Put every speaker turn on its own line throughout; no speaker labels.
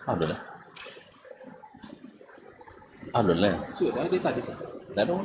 Alhamdulillah. Alhamdulillah.
Sudah di tadi sih.
Tidak ada.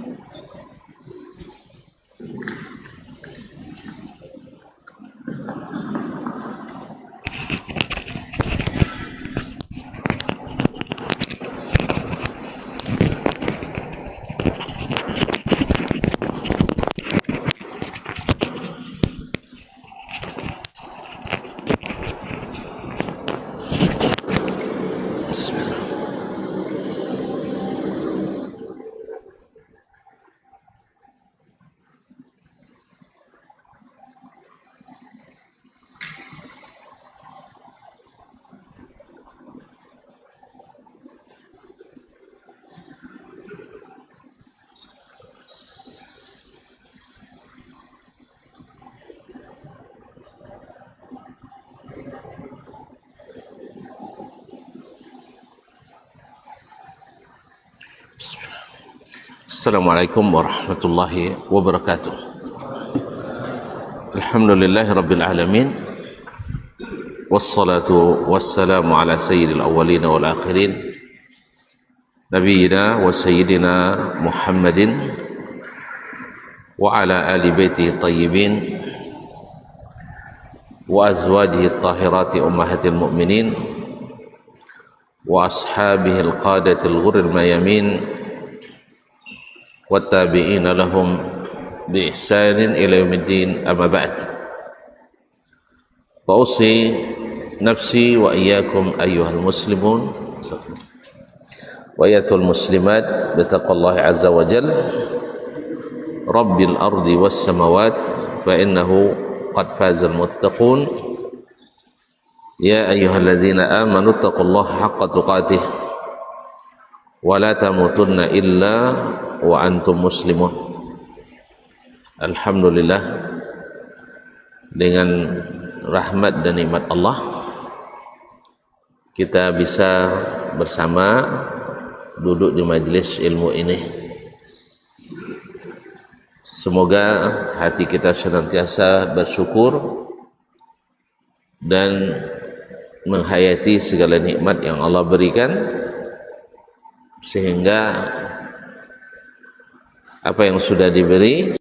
Assalamualaikum warahmatullahi wabarakatuh. Alhamdulillahi rabbil alamin. Wassalatu wassalamu ala sayyidil awwalin wal akhirin, nabiyyina wa sayyidina Muhammadin wa ala ali baitihi tayyibin wa azwajihi tahirati ummahatil mu'minin wa ashabihi al-qadatil ghurril mayamin والتابعين لهم بإحسان إلى يوم الدين. أما بعد، فأوصي نفسي وإياكم أيها المسلمون وأيتها المسلمات بتقوى الله عز وجل رب الأرض والسماوات، فإنه قد فاز المتقون. يا أيها الذين آمنوا اتقوا الله حق تقاته ولا تموتن إلا wa antum muslimun. Alhamdulillah, dengan rahmat dan nikmat Allah kita bisa bersama duduk di majelis ilmu ini. Semoga hati kita senantiasa bersyukur dan menghayati segala nikmat yang Allah berikan, sehingga apa yang sudah diberi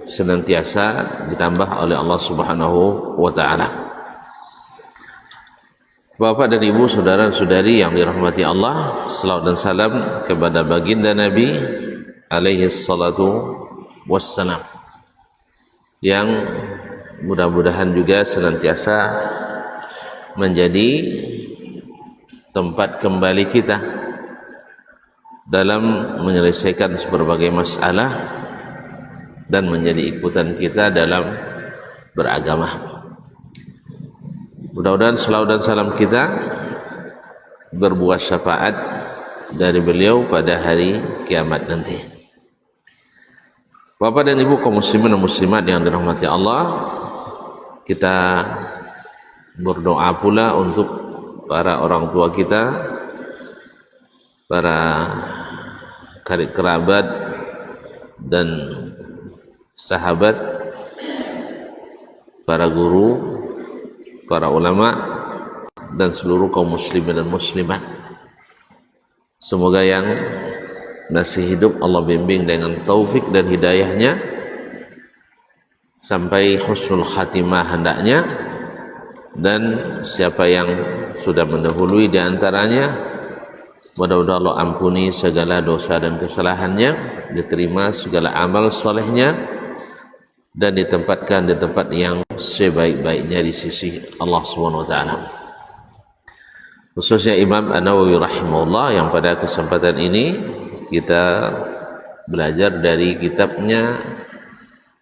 senantiasa ditambah oleh Allah Subhanahu wa taala. Bapak dan Ibu, saudara-saudari yang dirahmati Allah, selawat dan salam kepada baginda Nabi alaihi salatu wassalam, yang mudah-mudahan juga senantiasa menjadi tempat kembali kita dalam menyelesaikan berbagai masalah dan menjadi ikutan kita dalam beragama. Mudah-mudahan selawat dan salam kita berbuah syafaat dari beliau pada hari kiamat nanti. Bapak dan Ibu kaum muslimin dan muslimat yang dirahmati Allah, kita berdoa pula untuk para orang tua kita, para karib kerabat dan sahabat, para guru, para ulama, dan seluruh kaum muslimin dan muslimat. Semoga yang masih hidup Allah bimbing dengan taufik dan hidayahnya sampai husnul khatimah hendaknya, dan siapa yang sudah mendahului di antaranya Mudah-mudahan Allah ampuni segala dosa dan kesalahannya, diterima segala amal solehnya, dan ditempatkan di tempat yang sebaik-baiknya di sisi Allah Subhanahu wa taala. Khususnya Imam An-Nawawi rahimahullah, yang pada kesempatan ini kita belajar dari kitabnya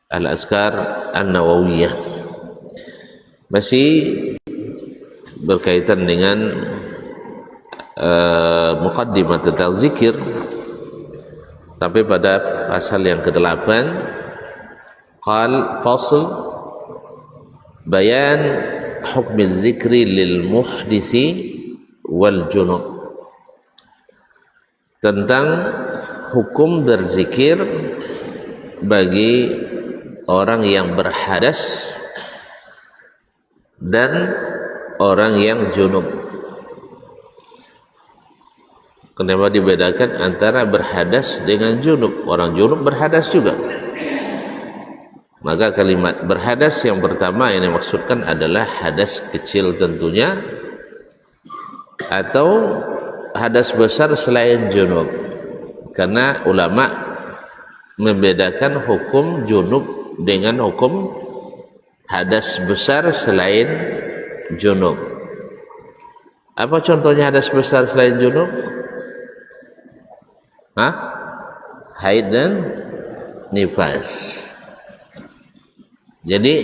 Al-Azkar An-Nawawiyah, masih berkaitan dengan muqaddimah tentang zikir, sampai pada pasal yang ke-8. Qal fasl bayan hukmi zikri lil muhdisi wal junub, tentang hukum berzikir bagi orang yang berhadas dan orang yang junub. Kenapa dibedakan antara berhadas dengan junub? Orang junub berhadas juga. Maka kalimat berhadas yang pertama yang dimaksudkan adalah hadas kecil tentunya, atau hadas besar selain junub. Karena ulama membedakan hukum junub dengan hukum hadas besar selain junub. Apa contohnya hadas besar selain junub? Haid dan nifas. Jadi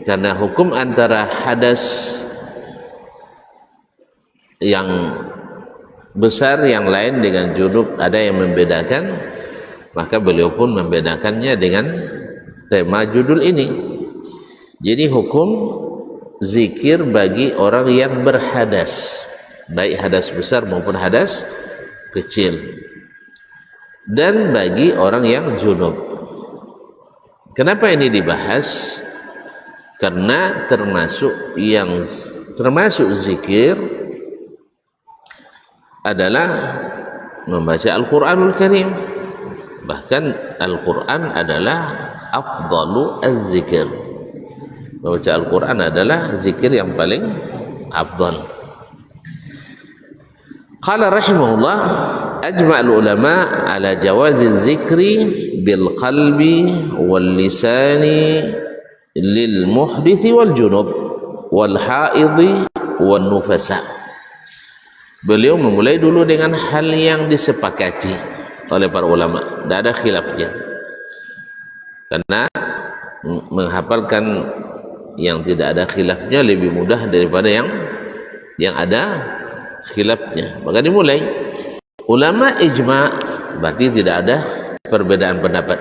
karena hukum antara hadas yang besar yang lain dengan junub ada yang membedakan, maka beliau pun membedakannya dengan tema judul ini. Jadi hukum zikir bagi orang yang berhadas, baik hadas besar maupun hadas kecil, dan bagi orang yang junub. Kenapa ini dibahas? Karena termasuk zikir adalah membaca Al-Quranul Karim. Bahkan Al-Quran adalah afdalu az-zikir. Membaca Al-Quran adalah zikir yang paling afdal. Qala rahimahullah, ajma'al ulama ala jawazi zikri bil qalbi wal lisani lil muhdisi wal junub wal haidhi wal nufasa. Beliau memulai dulu dengan hal yang disepakati oleh para ulama, tidak ada khilafnya, karena menghafalkan yang tidak ada khilafnya lebih mudah daripada yang ada khilafnya. Maka dimulai ulama ijma, berarti tidak ada perbedaan pendapat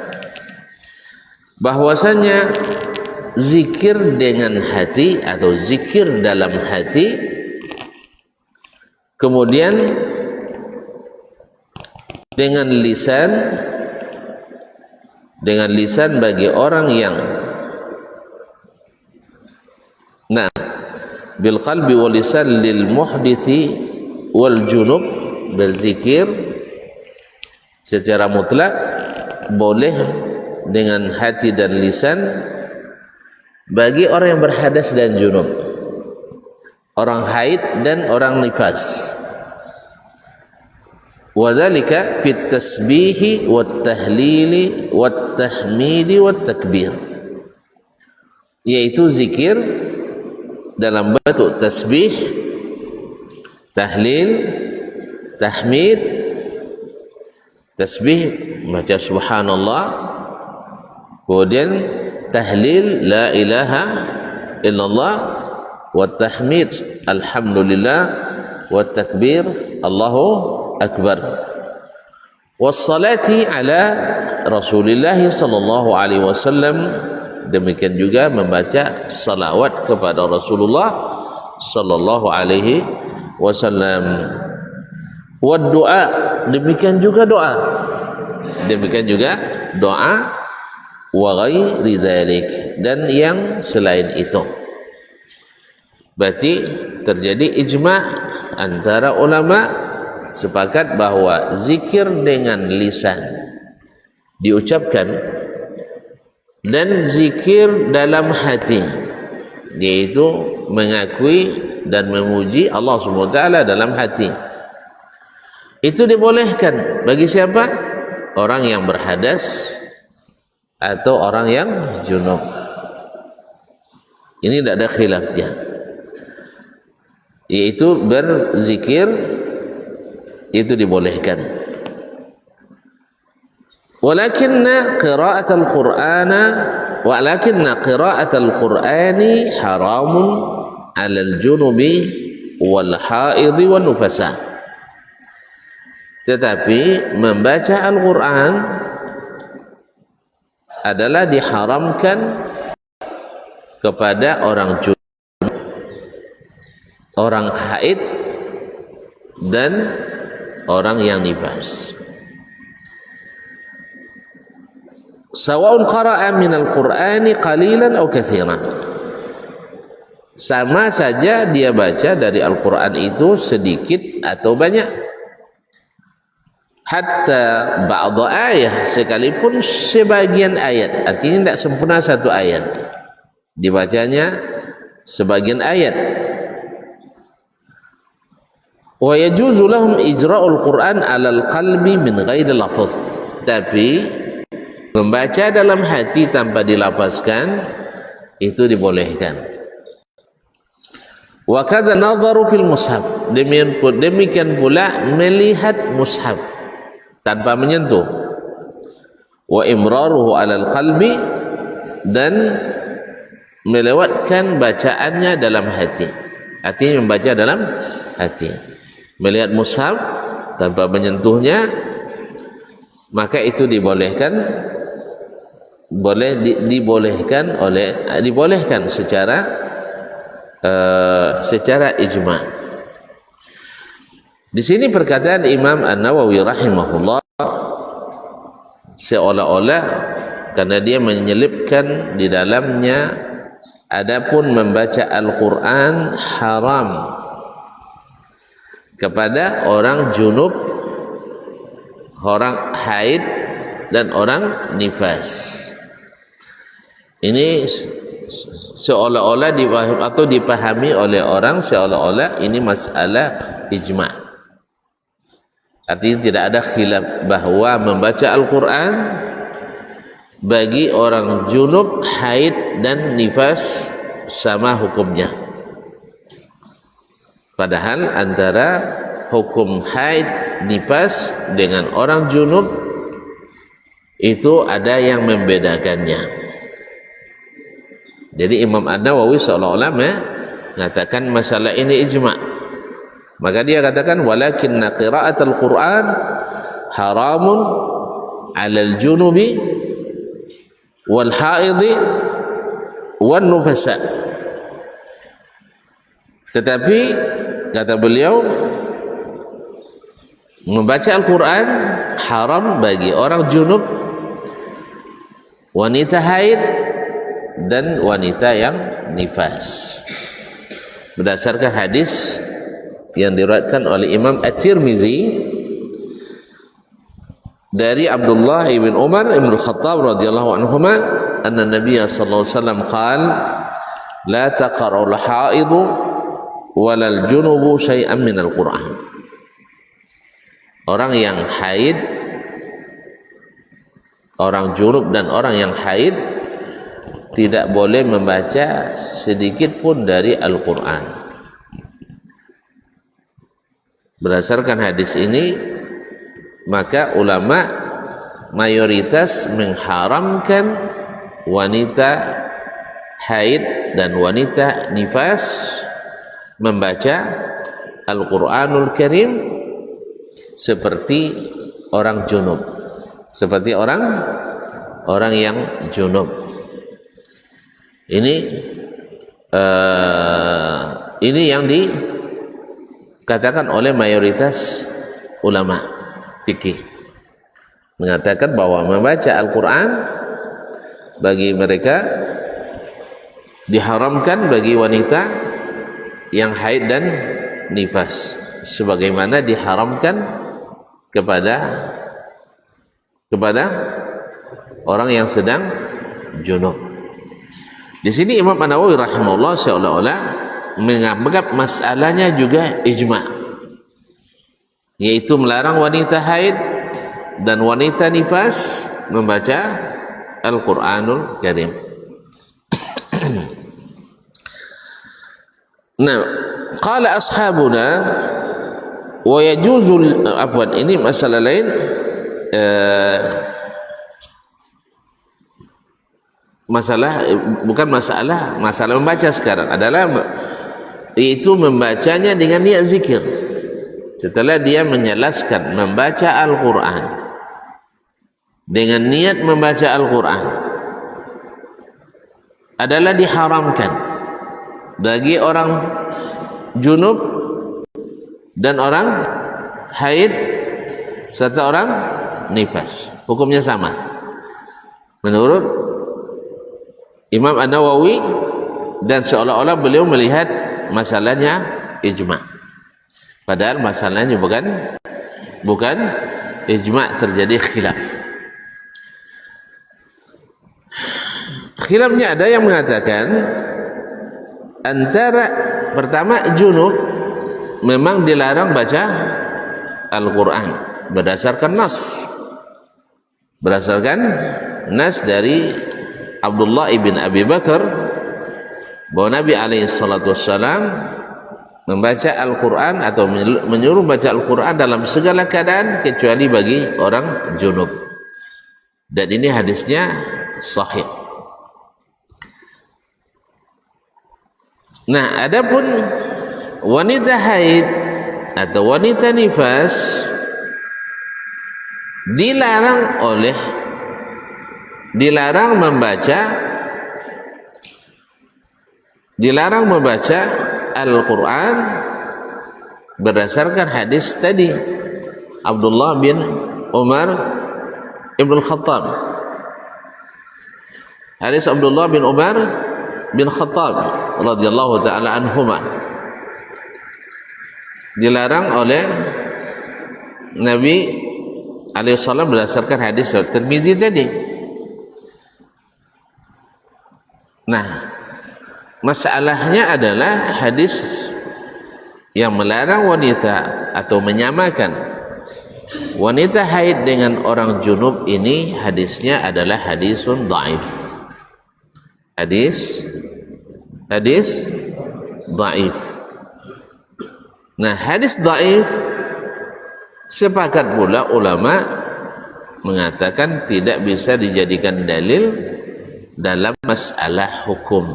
bahwasanya zikir dengan hati atau zikir dalam hati, kemudian dengan lisan bagi orang yang bil qalbi wal lisan lil muhdisi wal junub, berzikir secara mutlak boleh dengan hati dan lisan bagi orang yang berhadas dan junub, orang haid dan orang nifas. Wa dzalika fit tasbih wat tahlil wat tahmid wat takbir, yaitu zikir dalam bentuk tasbih, tahlil, tahmid. Tasbih baca subhanallah, kemudian tahlil la ilaha illallah, wa tahmid alhamdulillah, wa takbir Allahu akbar, wassalati ala Rasulillah sallallahu alaihi wasallam. Demikian juga membaca salawat kepada Rasulullah sallallahu alaihi wasallam. Wa doa, demikian juga doa, wa ghairi dzalik, dan yang selain itu. Berarti terjadi ijma' antara ulama sepakat bahwa zikir dengan lisan diucapkan dan zikir dalam hati, yaitu mengakui dan memuji Allah SWT dalam hati, Itu dibolehkan bagi siapa? Orang yang berhadas atau orang yang junub. Ini tidak ada khilafnya, yaitu berzikir itu dibolehkan. Walakinna qira'atul Qur'ani haramun 'alal junubi wal haidhi wan nufasa. Tetapi membaca Al-Quran adalah diharamkan kepada orang junub, orang haid, dan orang yang nifas. Sawa'un qara'a minal Qur'ani qalilan aw katsiran. Sama saja dia baca dari Al-Quran itu sedikit atau banyak. Hatta ba'da ayat, sekalipun sebagian ayat, artinya tidak sempurna satu ayat, dibacanya sebagian ayat. Wa yajuzu lahum ijra'ul Qur'an 'alal qalbi min ghairi lafaz. Tapi membaca dalam hati tanpa dilafazkan itu dibolehkan. Wa kadza nadharu fil mushaf, demikian pula melihat mushaf tanpa menyentuh. Wa imraruhu 'alal qalbi, dan melewatkan bacaannya dalam hati. Artinya membaca dalam hati. Melihat mushaf tanpa menyentuhnya, maka itu dibolehkan, dibolehkan secara ijma'. Di sini perkataan Imam An-Nawawi rahimahullah seolah-olah karena dia menyelipkan di dalamnya adapun membaca Al-Quran haram kepada orang junub, orang haid, dan orang nifas. Ini seolah-olah dipahami oleh orang seolah-olah ini masalah ijma'. Artinya tidak ada khilaf bahwa membaca Al-Quran bagi orang junub, haid, dan nifas sama hukumnya. Padahal antara hukum haid, nifas dengan orang junub itu ada yang membedakannya. Jadi Imam An-Nawawi seolah-olah mengatakan masalah ini ijma'. Maka dia katakan walakinna qira'atul Qur'an haramun 'alal junubi wal haidhi wan nufasa. Tetapi kata beliau membaca Al-Quran haram bagi orang junub, wanita haid, dan wanita yang nifas, berdasarkan hadis yang diriwayatkan oleh Imam At-Tirmizi dari Abdullah ibn Umar ibn Khattab radhiyallahu anhuma anna Nabiy sallallahu alaihi wasallam qala la taqra'ul haidu walal junubu syai'an minal Qur'an. Orang yang haid, orang junub dan orang yang haid tidak boleh membaca sedikit pun dari Al-Quran. Berdasarkan hadis ini, maka ulama mayoritas mengharamkan wanita haid dan wanita nifas membaca Al-Quranul Karim seperti orang junub, seperti orang yang junub. Ini yang dikatakan oleh mayoritas ulama fikih, mengatakan bahwa membaca Al-Quran bagi mereka diharamkan bagi wanita yang haid dan nifas, sebagaimana diharamkan kepada orang yang sedang junub. Di sini Imam An-Nawawi rahimahullah seolah-olah menganggap masalahnya juga ijma'. yaitu melarang wanita haid dan wanita nifas membaca Al-Quranul Karim. Nah, qala ashabuna wa yajuzul, afwan, ini masalah lain. Masalah membaca sekarang adalah yaitu membacanya dengan niat zikir. Setelah dia menjelaskan membaca Al-Quran dengan niat membaca Al-Quran adalah diharamkan bagi orang junub dan orang haid serta orang nifas. Hukumnya sama menurut Imam An-Nawawi, dan seolah-olah beliau melihat masalahnya ijma', padahal masalahnya bukan ijma', terjadi khilaf. Khilafnya ada yang mengatakan antara pertama, junub memang dilarang baca Al-Quran berdasarkan nas dari Abdullah ibn Abi Bakar bahwa Nabi SAW membaca Al-Quran atau menyuruh baca Al-Quran dalam segala keadaan kecuali bagi orang junub, dan ini hadisnya sahih. Nah, adapun wanita haid atau wanita nifas dilarang membaca Al-Quran berdasarkan hadis tadi Abdullah bin Umar ibn Khattab. Hadis Abdullah bin Umar bin Khattab radhiyallahu ta'ala anhuma dilarang oleh Nabi alaihi salam berdasarkan hadis Tirmizi tadi. Nah, masalahnya adalah hadis yang melarang wanita atau menyamakan wanita haid dengan orang junub ini, hadisnya adalah hadisun dhaif. Hadis dhaif. Nah, hadis dhaif sepakat pula ulama mengatakan tidak bisa dijadikan dalil dalam masalah hukum,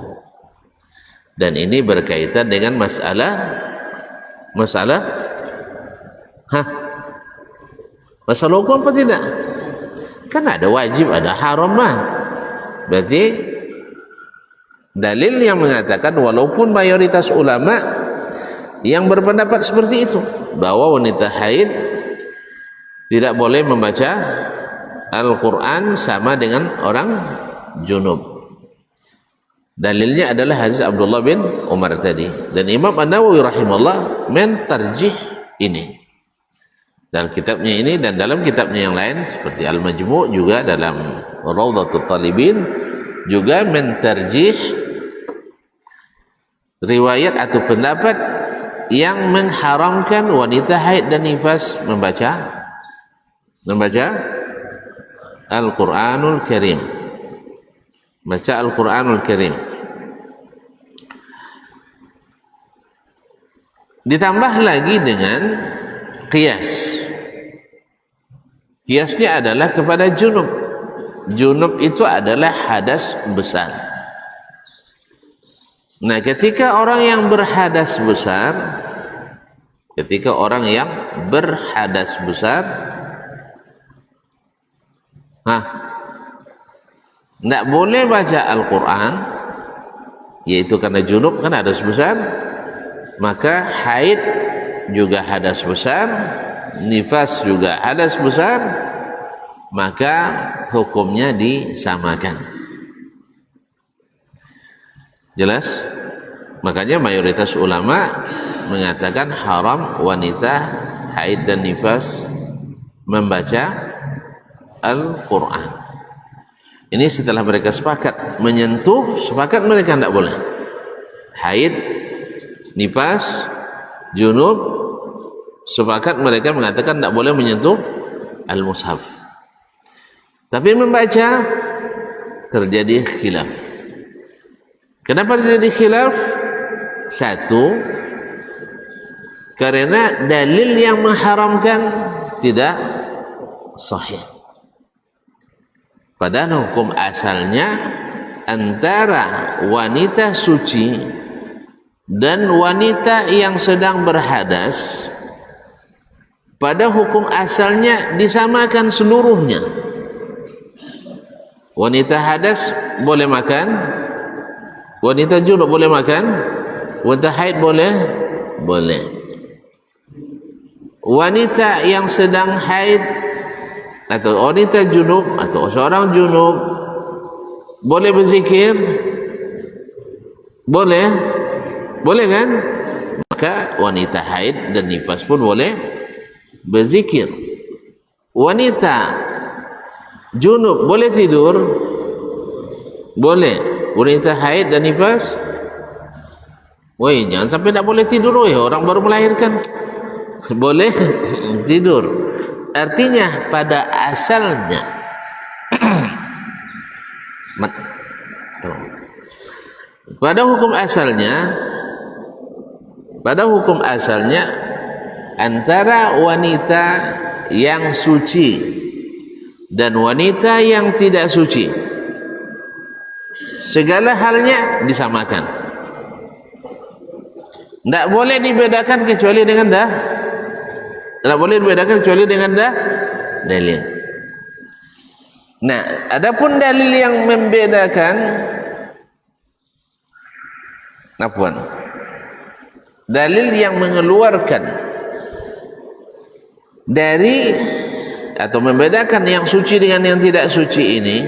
dan ini berkaitan dengan masalah hukum apa tidak? Kan ada wajib, ada haram lah. Berarti dalil yang mengatakan walaupun mayoritas ulama yang berpendapat seperti itu bahwa wanita haid tidak boleh membaca Al-Quran sama dengan orang junub. Dalilnya adalah hadis Abdullah bin Umar tadi, dan Imam An-Nawawi rahimahullah mentarjih ini dalam kitabnya ini, dan dalam kitabnya yang lain seperti Al-Majmu' juga dalam Rawdatul Talibin juga mentarjih riwayat atau pendapat yang mengharamkan wanita haid dan nifas membaca Al-Quranul Karim, baca Al-Quranul Karim. Ditambah lagi dengan qiyas. Qiyasnya adalah kepada junub. Junub itu adalah hadas besar. Nah, ketika orang yang berhadas besar, tidak boleh baca Al-Quran, yaitu karena junub kan hadas besar, maka haid juga hadas besar, nifas juga hadas besar, maka hukumnya disamakan. Jelas? Makanya mayoritas ulama mengatakan haram wanita haid dan nifas membaca Al-Quran. Ini setelah mereka sepakat menyentuh, sepakat mereka tidak boleh. Haid, nifas, junub sepakat mereka mengatakan tidak boleh menyentuh al-mushaf. Tapi membaca terjadi khilaf. Kenapa terjadi khilaf? Satu, karena dalil yang mengharamkan tidak sahih. Padahal hukum asalnya antara wanita suci dan wanita yang sedang berhadas pada hukum asalnya disamakan seluruhnya. Wanita hadas boleh makan, wanita junub boleh makan, wanita haid boleh. Wanita yang sedang haid atau wanita junub atau seorang junub boleh berzikir, boleh kan? Maka wanita haid dan nifas pun boleh berzikir. Wanita junub boleh tidur, boleh. Wanita haid dan nifas, woi jangan sampai tak boleh tidur, woi orang baru melahirkan. Boleh tidur. Artinya pada asalnya pada hukum asalnya antara wanita yang suci dan wanita yang tidak suci segala halnya disamakan. Tidak boleh dibedakan kecuali dengan dalil. Nah, adapun dalil yang membedakan, dalil yang mengeluarkan dari atau membedakan yang suci dengan yang tidak suci ini,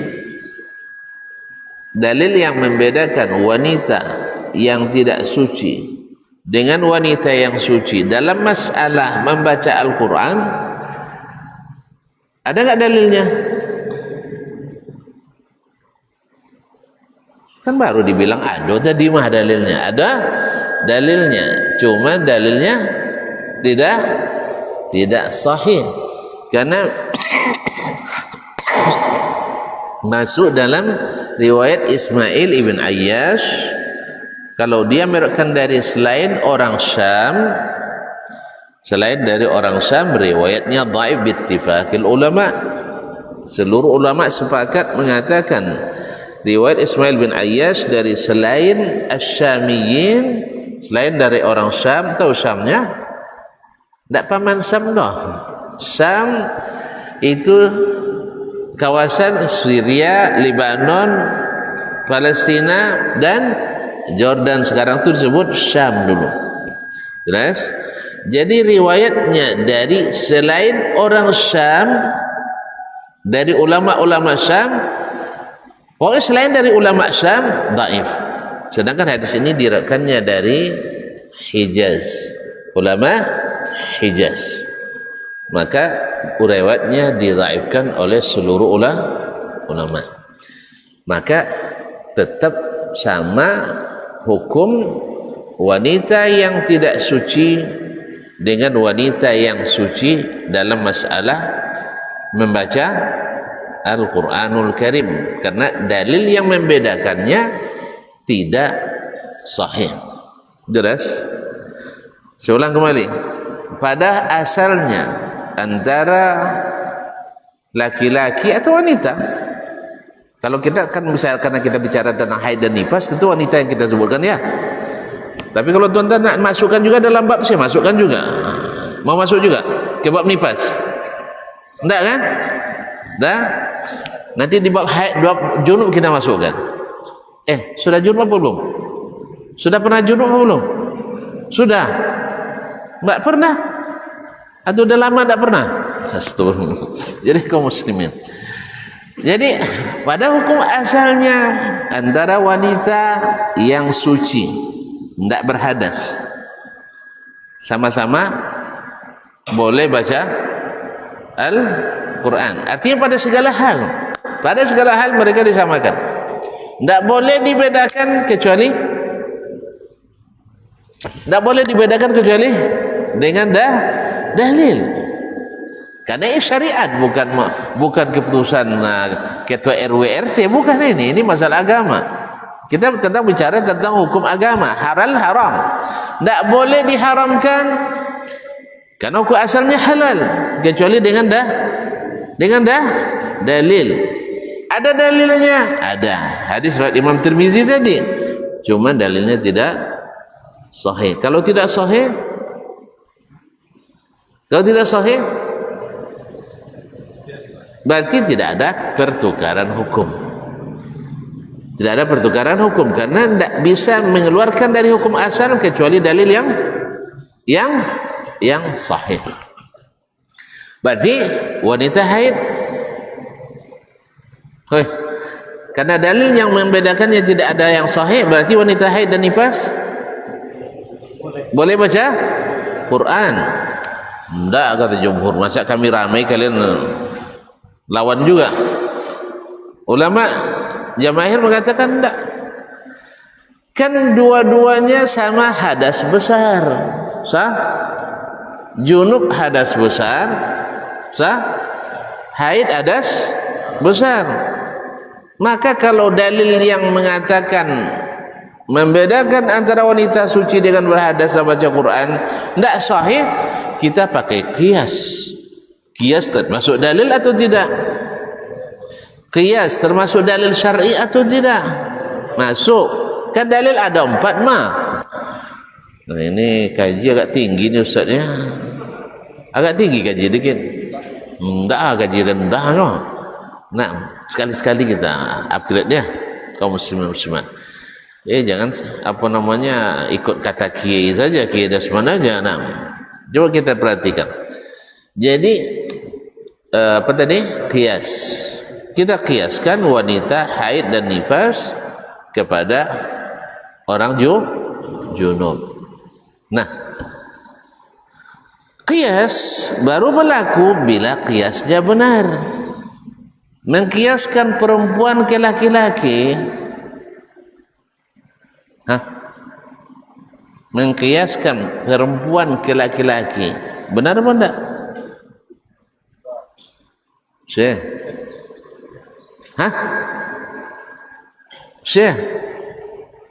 dalil yang membedakan wanita yang tidak suci dengan wanita yang suci dalam masalah membaca Al-Quran, ada nggak dalilnya? Kan baru dibilang ada tadi mah dalilnya. Ada dalilnya, cuma dalilnya tidak sahih karena masuk dalam riwayat Ismail ibn Ayyash. Kalau dia meriwayatkan dari selain dari orang Syam, riwayatnya dhaif bittifaqil ulama. Seluruh ulama sepakat mengatakan riwayat Ismail bin Ayyash dari selain Asy-Syamiyyin, selain dari orang Syam. Tahu Syamnya? Tak paman Syam dah. Syam itu kawasan Syria, Lebanon, Palestina dan Jordan. Sekarang itu disebut Syam dulu. Jelas? Jadi riwayatnya dari selain orang Syam, dari ulama-ulama Syam, pokoknya selain dari ulama Syam dhaif. Sedangkan hadis ini diriwayatkannya dari Hijaz, ulama Hijaz. Maka riwayatnya didhaifkan oleh seluruh ulama. Maka tetap sama hukum wanita yang tidak suci dengan wanita yang suci dalam masalah membaca Al-Quranul Karim, karena dalil yang membedakannya tidak sahih. Jelas? Saya ulang kembali. Pada asalnya antara laki-laki atau wanita. Kalau kita kan misalnya karena kita bicara tentang haid dan nifas, tentu wanita yang kita sebutkan ya. Tapi kalau tuan-tuan nak masukkan juga dalam bab, saya masukkan juga. Mau masuk juga ke bab nifas? Enggak kan? Dah. Nanti di bab haid, bab junub kita masukkan. Sudah junub apa belum? Sudah pernah junub apa belum? Sudah. Enggak pernah? Atau udah lama enggak pernah? Astagfirullah. Jadi kaum muslimin. Jadi pada hukum asalnya antara wanita yang suci tidak berhadas sama-sama boleh baca Al-Quran. Artinya pada segala hal mereka disamakan. Tidak boleh dibedakan kecuali dengan dalil. Karena ini syariat, bukan keputusan ketua RW RT, bukan ini masalah agama. Kita tentang bicara tentang hukum agama, halal haram. Tidak boleh diharamkan karena hukum asalnya halal kecuali dengan dalil. Ada dalilnya, ada hadis riwayat Imam Tirmizi tadi, cuma dalilnya tidak sahih. Kalau tidak sahih, berarti tidak ada pertukaran hukum. Tidak ada pertukaran hukum karena tidak bisa mengeluarkan dari hukum asal kecuali dalil yang sahih. Berarti wanita haid, karena dalil yang membedakannya tidak ada yang sahih, berarti wanita haid dan nifas boleh baca Quran. Tidak, kata jumhur. Masa kami ramai kalian lawan juga? Ulama jamaahir mengatakan tidak, kan dua-duanya sama hadas besar, sah? Junub hadas besar, sah? Haid hadas besar. Maka kalau dalil yang mengatakan membedakan antara wanita suci dengan berhadas dan baca Quran tidak sahih, kita pakai qiyas. Qiyas termasuk dalil atau tidak? Qiyas termasuk dalil syar'i atau tidak? Masuk. Kan dalil ada 4 mah. Nah, ini kaji agak tinggi ni ustaz ya. Agak tinggi kaji dikit. Enggak, kaji rendah no. Nah, sekali-sekali kita upgrade dia kaum muslimin muslimat. Jangan ikut kata kiai saja, kiai dasman aja. Nah, coba kita perhatikan. Jadi qiyas. Kita qiyaskan wanita haid dan nifas kepada orang junub. Nah, qiyas baru berlaku bila qiyasnya benar. Mengkiaskan perempuan ke laki-laki, mengkiaskan perempuan ke laki-laki, benar apa enggak? Syekh, Syekh,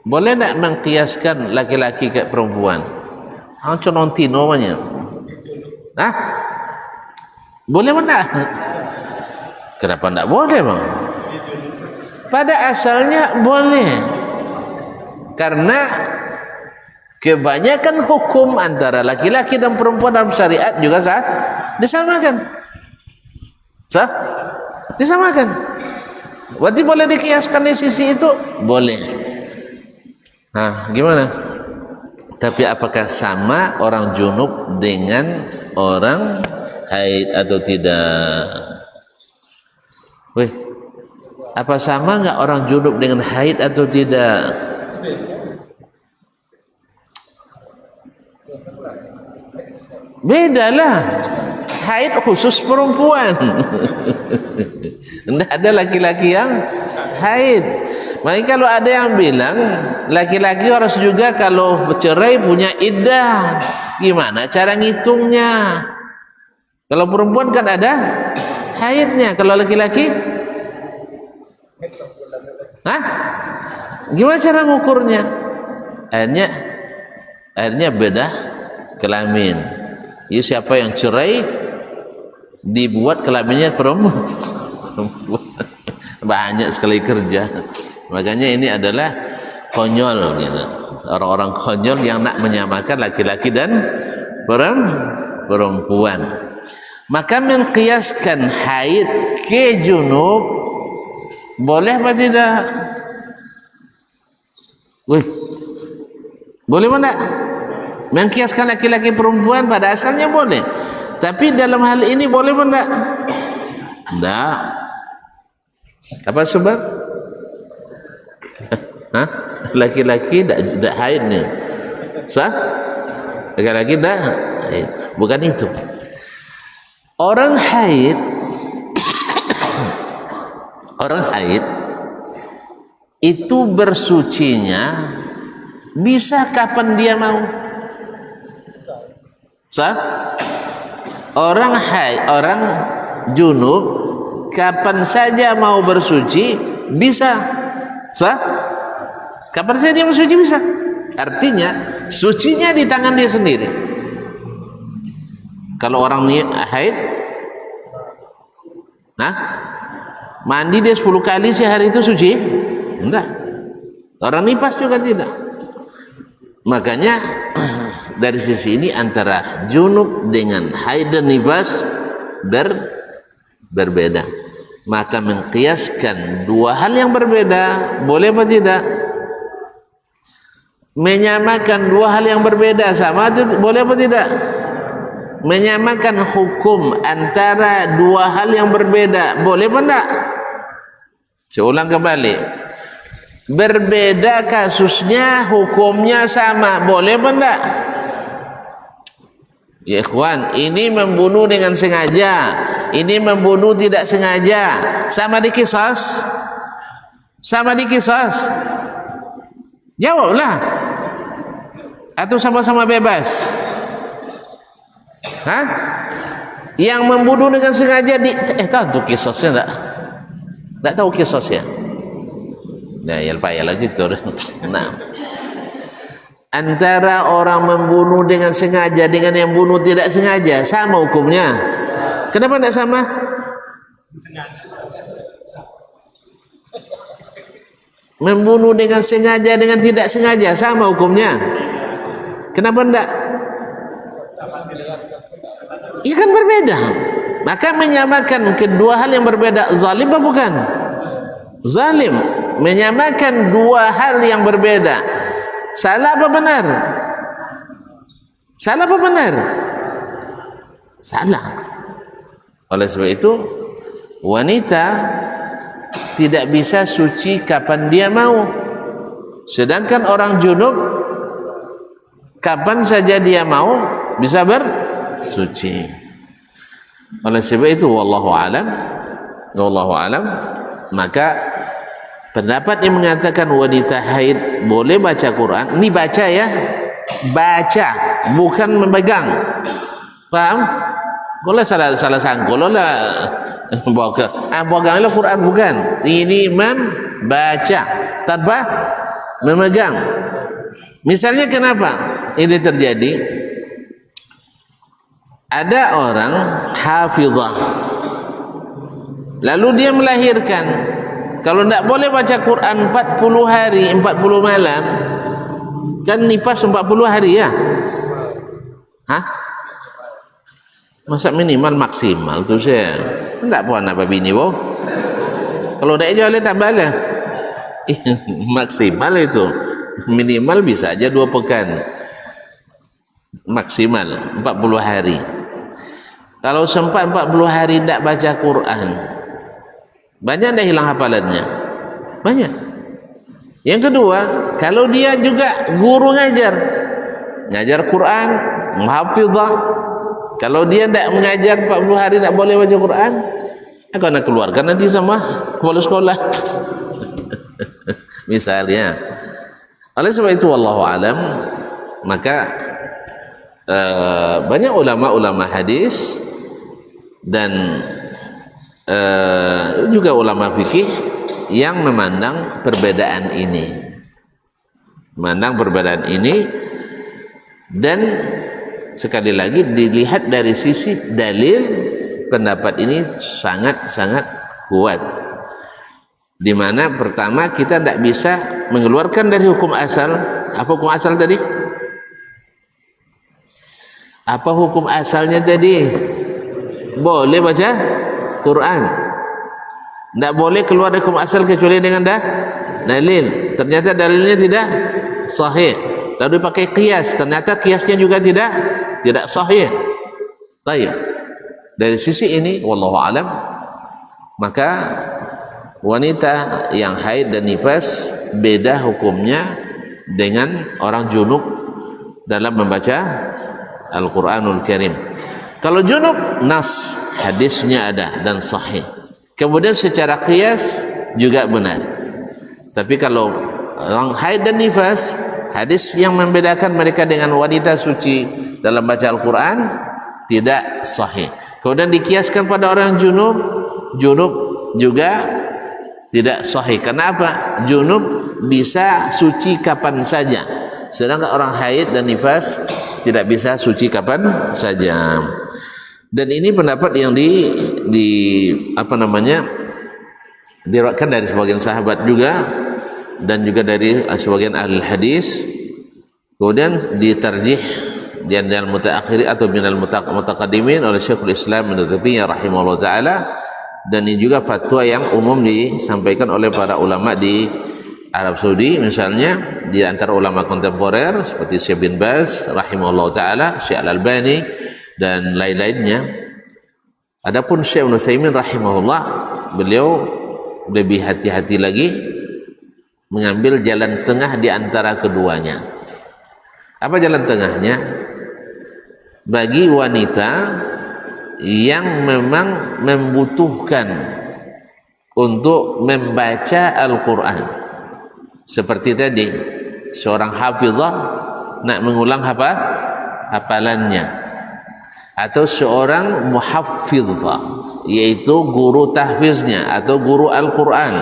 boleh tak mengkiaskan laki-laki ke perempuan? Contontino namanya. Boleh tak? Kenapa tak boleh bang? Pada asalnya boleh, karena kebanyakan hukum antara laki-laki dan perempuan dalam syariat juga disamakan. Disamakan. Berarti boleh dikiaskan di sisi itu? Boleh. Gimana? Tapi apakah sama orang junub dengan orang haid atau tidak? Apa sama enggak orang junub dengan haid atau tidak? Bedalah. Haid khusus perempuan. Tidak ada laki-laki yang haid. Makanya kalau ada yang bilang laki-laki harus juga kalau bercerai punya iddah, gimana cara ngitungnya? Kalau perempuan kan ada haidnya, kalau laki-laki gimana cara ngukurnya? Akhirnya beda kelamin. Jadi siapa yang cerai dibuat kelaminnya perempuan. Banyak sekali kerja. Makanya ini adalah konyol gitu. Orang-orang konyol yang nak menyamakan laki-laki dan perempuan. Maka mengkiaskan haid ke junub boleh apa tidak? Boleh apa tidak? Mengkiaskan laki-laki perempuan pada asalnya boleh, tapi dalam hal ini boleh apa tidak? Tidak. Apa sebab? Laki-laki tidak haid nih, sah? Laki-laki tidak haid, bukan itu. Orang haid itu bersucinya bisa kapan dia mau, sah? Orang haid, orang junub kapan saja mau bersuci bisa. Sah? Kapan saja dia bersuci bisa. Artinya sucinya di tangan dia sendiri. Kalau orang haid, mandi dia 10 kali sehari itu suci? Enggak. Orang nifas juga tidak. Makanya dari sisi ini antara junub dengan haid dan nifas berbeda. Maka mengkiaskan dua hal yang berbeda boleh apa tidak? Menyamakan dua hal yang berbeda sama boleh apa tidak? Menyamakan hukum antara dua hal yang berbeda boleh apa tidak? Saya ulang kembali. Berbeda kasusnya, hukumnya sama boleh apa tidak? Ya ikhwan, ini membunuh dengan sengaja, ini membunuh tidak sengaja, sama dikisos? Sama dikisos? Jawablah. Atau sama-sama bebas? Hah? Yang membunuh dengan sengaja tahu kisosnya enggak? Enggak tahu kisosnya. Nah, ya lagi tuh. Nah, antara orang membunuh dengan sengaja dengan yang bunuh tidak sengaja sama hukumnya. Kenapa tidak sama? Membunuh dengan sengaja dengan tidak sengaja sama hukumnya. Kenapa tidak? Ia kan berbeda. Maka menyamakan kedua hal yang berbeda zalim apa bukan? Zalim. Menyamakan dua hal yang berbeda salah apa benar? Salah apa benar? Salah. Oleh sebab itu wanita tidak bisa suci kapan dia mau, sedangkan orang junub kapan saja dia mau bisa bersuci. Oleh sebab itu wallahu alam, maka pendapat yang mengatakan wanita haid boleh baca Quran, ini baca ya, baca bukan memegang, paham? Boleh salah sangkul lah, boganglah Quran bukan, ini membaca tanpa memegang. Misalnya kenapa ini terjadi? Ada orang hafizah, lalu dia melahirkan. Kalau tidak boleh baca Quran 40 hari 40 malam, kan nifas 40 hari ya? Hah? Masa minimal maksimal tu saya tidak puan apa bini boh. Kalau tidak jual tambah lah. Maksimal itu minimal bisa aja 2 pekan, maksimal 40 hari. Kalau sempat 40 hari tidak baca Quran, banyak dah hilang hafalannya, banyak. Yang kedua, kalau dia juga guru ngajar Quran, menghafizah, kalau dia tidak mengajar 40 hari tidak boleh baca Quran, akan nak keluarkan nanti sama kepala sekolah. Misalnya. Oleh sebab itu wallahu alam, maka banyak ulama-ulama hadis dan juga ulama fikih yang memandang perbedaan ini, dan sekali lagi dilihat dari sisi dalil, pendapat ini sangat-sangat kuat, di mana pertama kita tidak bisa mengeluarkan dari hukum asal. Apa hukum asal tadi? Apa hukum asalnya tadi? Boleh baca Quran, tidak boleh keluar dari hukum asal kecuali dengan dalil. Ternyata dalilnya tidak sahih, lalu pakai qiyas, ternyata qiyasnya juga tidak sahih. Baik, dari sisi ini wallahu alam, maka wanita yang haid dan nifas beda hukumnya dengan orang junub dalam membaca Al-Quranul Karim. Kalau junub, nas hadisnya ada dan sahih, kemudian secara qiyas juga benar. Tapi kalau orang haid dan nifas, hadis yang membedakan mereka dengan wanita suci dalam baca Al-Quran tidak sahih. Kemudian dikiaskan pada orang junub, junub juga tidak sahih. Kenapa? Junub bisa suci kapan saja, sedangkan orang haid dan nifas tidak bisa suci kapan saja. Dan ini pendapat yang diriwayatkan dari sebagian sahabat juga, dan juga dari sebagian ahli hadis. Kemudian ditarjih di antara mutaakhirin atau minal mutaqaddimin oleh Syekhul Islam Ibnu Taimiyah rahimahullah taala, dan ini juga fatwa yang umum disampaikan oleh para ulama di Arab Saudi, misalnya di antara ulama kontemporer seperti Syekh bin Baz rahimahullah taala, Syekh Al-Albani dan lain-lainnya. Adapun Syekh Ibnu Taimiyah rahimahullah, beliau lebih hati-hati lagi, mengambil jalan tengah di antara keduanya. Apa jalan tengahnya? Bagi wanita yang memang membutuhkan untuk membaca Al-Quran, seperti tadi seorang hafizah nak mengulang hafalannya, atau seorang muhaffizah, yaitu guru tahfiznya atau guru Al-Quran.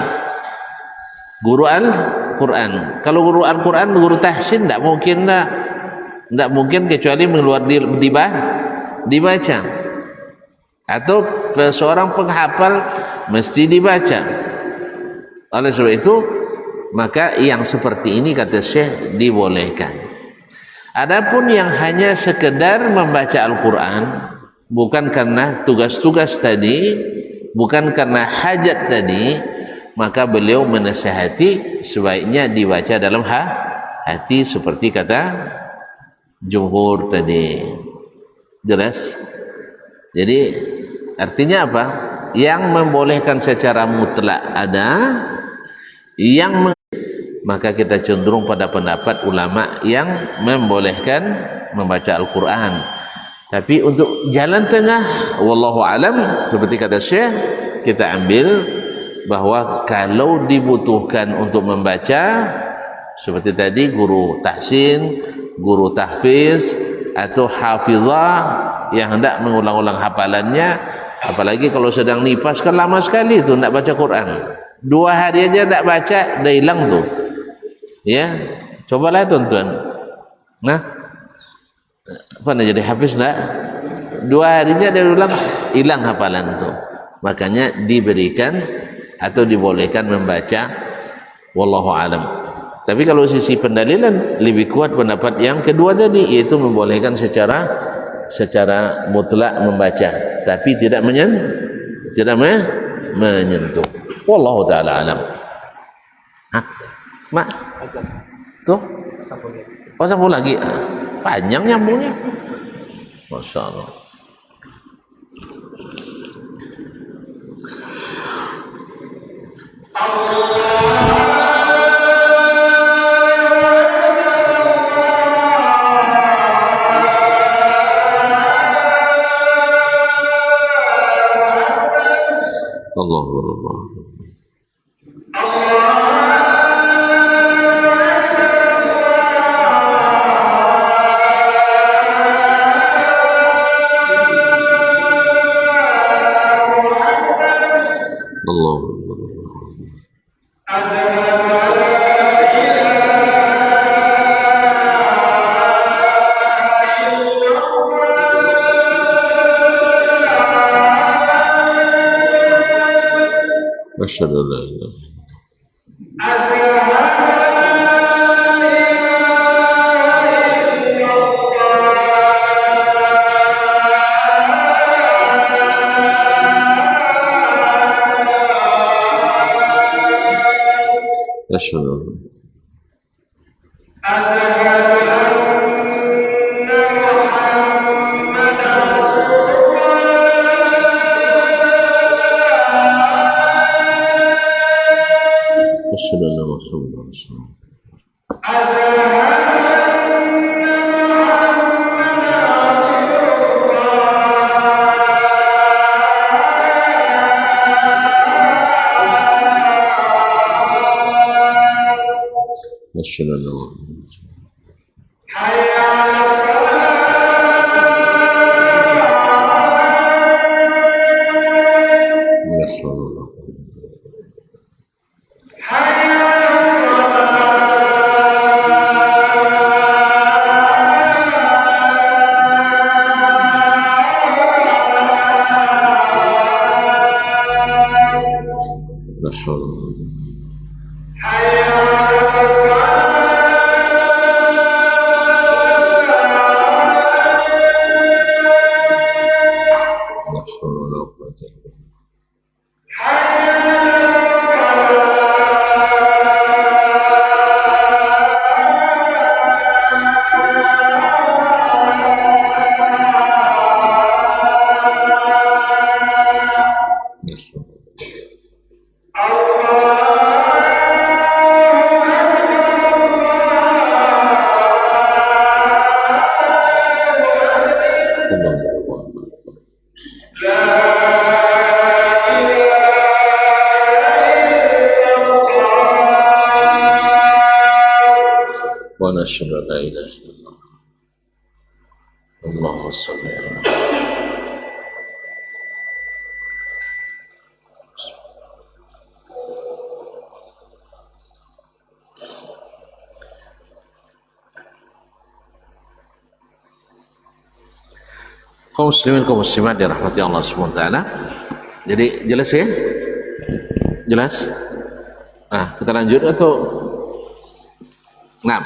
Guru Al-Quran, kalau guru Al-Quran, guru tahsin tidak mungkin kecuali mengeluar dibaca. Atau seorang penghafal mesti dibaca. Oleh sebab itu, maka yang seperti ini kata Syekh dibolehkan. Adapun yang hanya sekedar membaca Al-Quran, bukan karena tugas-tugas tadi, bukan karena hajat tadi, maka beliau menasihati sebaiknya dibaca dalam hati, seperti kata jumhur tadi. Jelas? Jadi artinya apa? Yang membolehkan secara mutlak ada, maka kita cenderung pada pendapat ulama yang membolehkan membaca Al-Quran. Tapi untuk jalan tengah, wallahu alam, seperti kata Syekh, kita ambil bahwa kalau dibutuhkan untuk membaca, seperti tadi guru tahsin, guru tahfiz, atau hafizah yang hendak mengulang-ulang hafalannya, apalagi kalau sedang nifas kan lama sekali tu nak baca Quran, 2 hari aja tak baca dah hilang tu ya. Cobalah tuan-tuan, nah apa nak jadi hafiz nak 2 harinya dia ulang, hilang hafalan tu. Makanya diberikan atau dibolehkan membaca, wallahu alam. Tapi kalau sisi pendalilan lebih kuat pendapat yang kedua tadi, yaitu membolehkan secara mutlak membaca, tapi tidak menyentuh. Wallahu taala alam. Mak, tuh, sambung lagi. Panjang nyambungnya, masya Allah. Allah. أشهد أن لا إله أشهد أشهد أن محمدا رسول الله. أشهد أن محمدا رسول الله. ونشهد أن لا إله إلا الله اللهم صل على kaum muslimin kaum muslimat dirahmati Allah Subhanahu wa taala. Jadi jelas ya? Jelas? Nah, kita lanjut atau nah,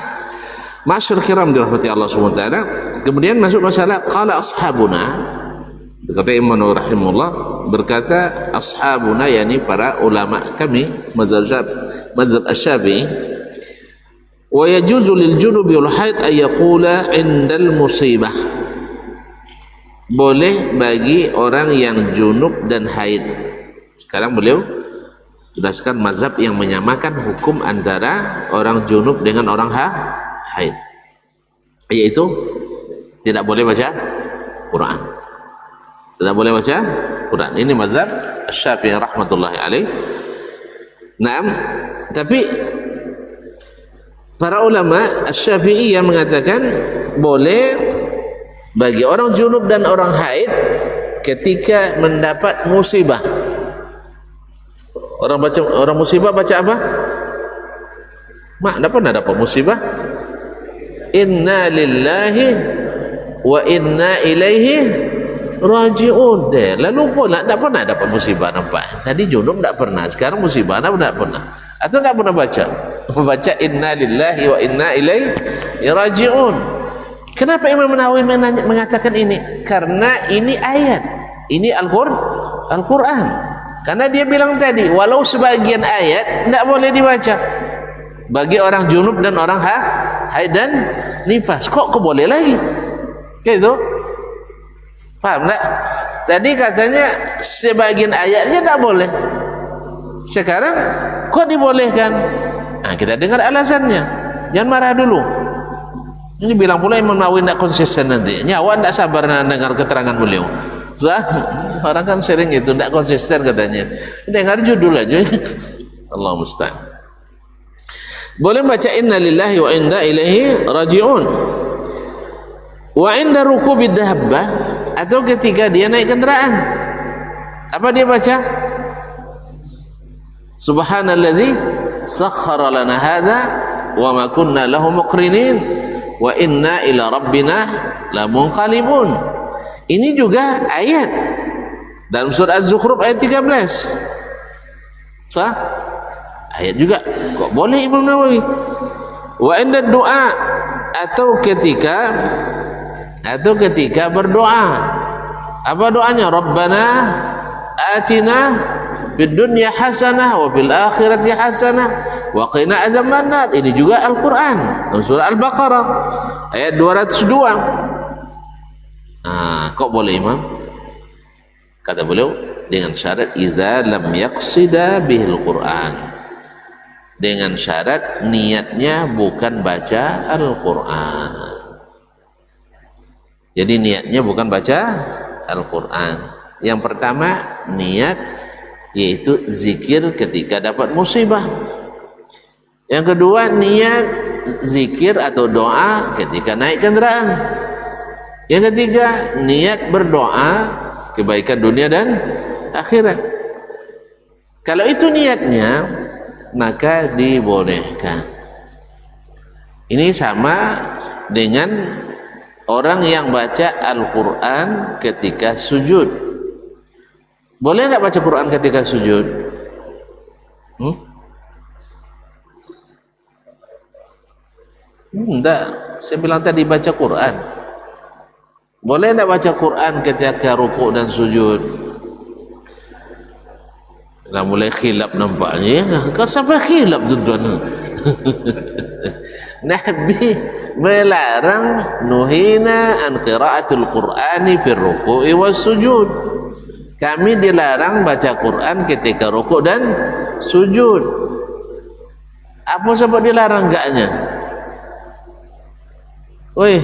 masyarakat kiram dirahmati Allah Subhanahu wa taala. Kemudian masuk masalah qala ashabuna. Berkata Imam rahimahullah, berkata ashabuna yakni para ulama kami mazhab Asy-Syafi'i, wa yajuzu lil junubi wal haid ay yaqula indal musibah. Boleh bagi orang yang junub dan haid. Sekarang beliau jelaskan mazhab yang menyamakan hukum antara orang junub dengan orang haid, yaitu tidak boleh baca Quran. Tidak boleh baca Quran. Ini mazhab Asy-Syafi'i rahmatullahi alaih. Naam, tapi para ulama Asy-Syafi'i yang mengatakan boleh bagi orang junub dan orang haid ketika mendapat musibah. Orang musibah baca apa? Mak, tidak pernah dapat musibah. Inna lillahi wa inna ilaihi raji'un. Lalu pula tidak pernah dapat musibah, nampak? Tadi junub tidak pernah, sekarang musibah tidak pernah. Atau tidak pernah baca? Membaca inna lillahi wa inna ilaihi raji'un. Kenapa Imam Nawawi mengatakan ini? Karena ini ayat, ini Al-Quran. Karena dia bilang tadi, walau sebagian ayat tidak boleh dibaca bagi orang junub dan orang haid dan nifas. Kok boleh lagi? Gitu? Paham tak? Tadi katanya sebagian ayatnya tidak boleh. Sekarang kok dibolehkan? Nah, kita dengar alasannya. Jangan marah dulu. Ini bilang pula Imam Nawawi tidak konsisten nanti. Nyawa tidak sabar dengar keterangan beliau. Orang kan sering itu tidak konsisten katanya. Dengar judul aja. Allah musta'an. Boleh baca inna lillahi wa inna ilaihi raji'un. Wa inda rukubid dabbah, atau ketika dia naik kendaraan. Apa dia baca? Subhanallazi sakhkhara lana hadza wa ma kunna lahu muqrinin wa inna ila rabbina lamunqalibun. Ini juga ayat dalam surah Az-Zukhruf ayat 13. Sah? Ayat juga. Kok boleh Imam Nawawi? Wa inda doa, atau ketika berdoa. Apa doanya? Rabbana atina fid dunya hasanah wa fil akhirati hasanah wa qina azabannar. Ini juga Al-Quran dalam surah Al-Baqarah ayat 202. Kok boleh Imam? Kata beliau, dengan syarat idza lam yaqsida bihil Quran, dengan syarat niatnya bukan baca Al-Quran. Jadi niatnya bukan baca Al-Quran. Yang pertama niat, yaitu zikir ketika dapat musibah. Yang kedua niat zikir atau doa ketika naik kendaraan. Yang ketiga niat berdoa kebaikan dunia dan akhirat. Kalau itu niatnya, maka dibolehkan. Ini sama dengan orang yang baca Al-Quran ketika sujud. Boleh tidak baca Quran ketika sujud? Enggak, saya bilang tadi baca Quran. Boleh enggak baca Quran ketika rukuk dan sujud? Dah mulai khilaf nampaknya ya. Kau sampai khilaf tuan-tuan. Nabi melarang nuhina an qiraatul Qur'ani fi ruku'i was sujud. Kami dilarang baca Quran ketika rukuk dan sujud. Apa sebab dilarang enggaknya? Woi,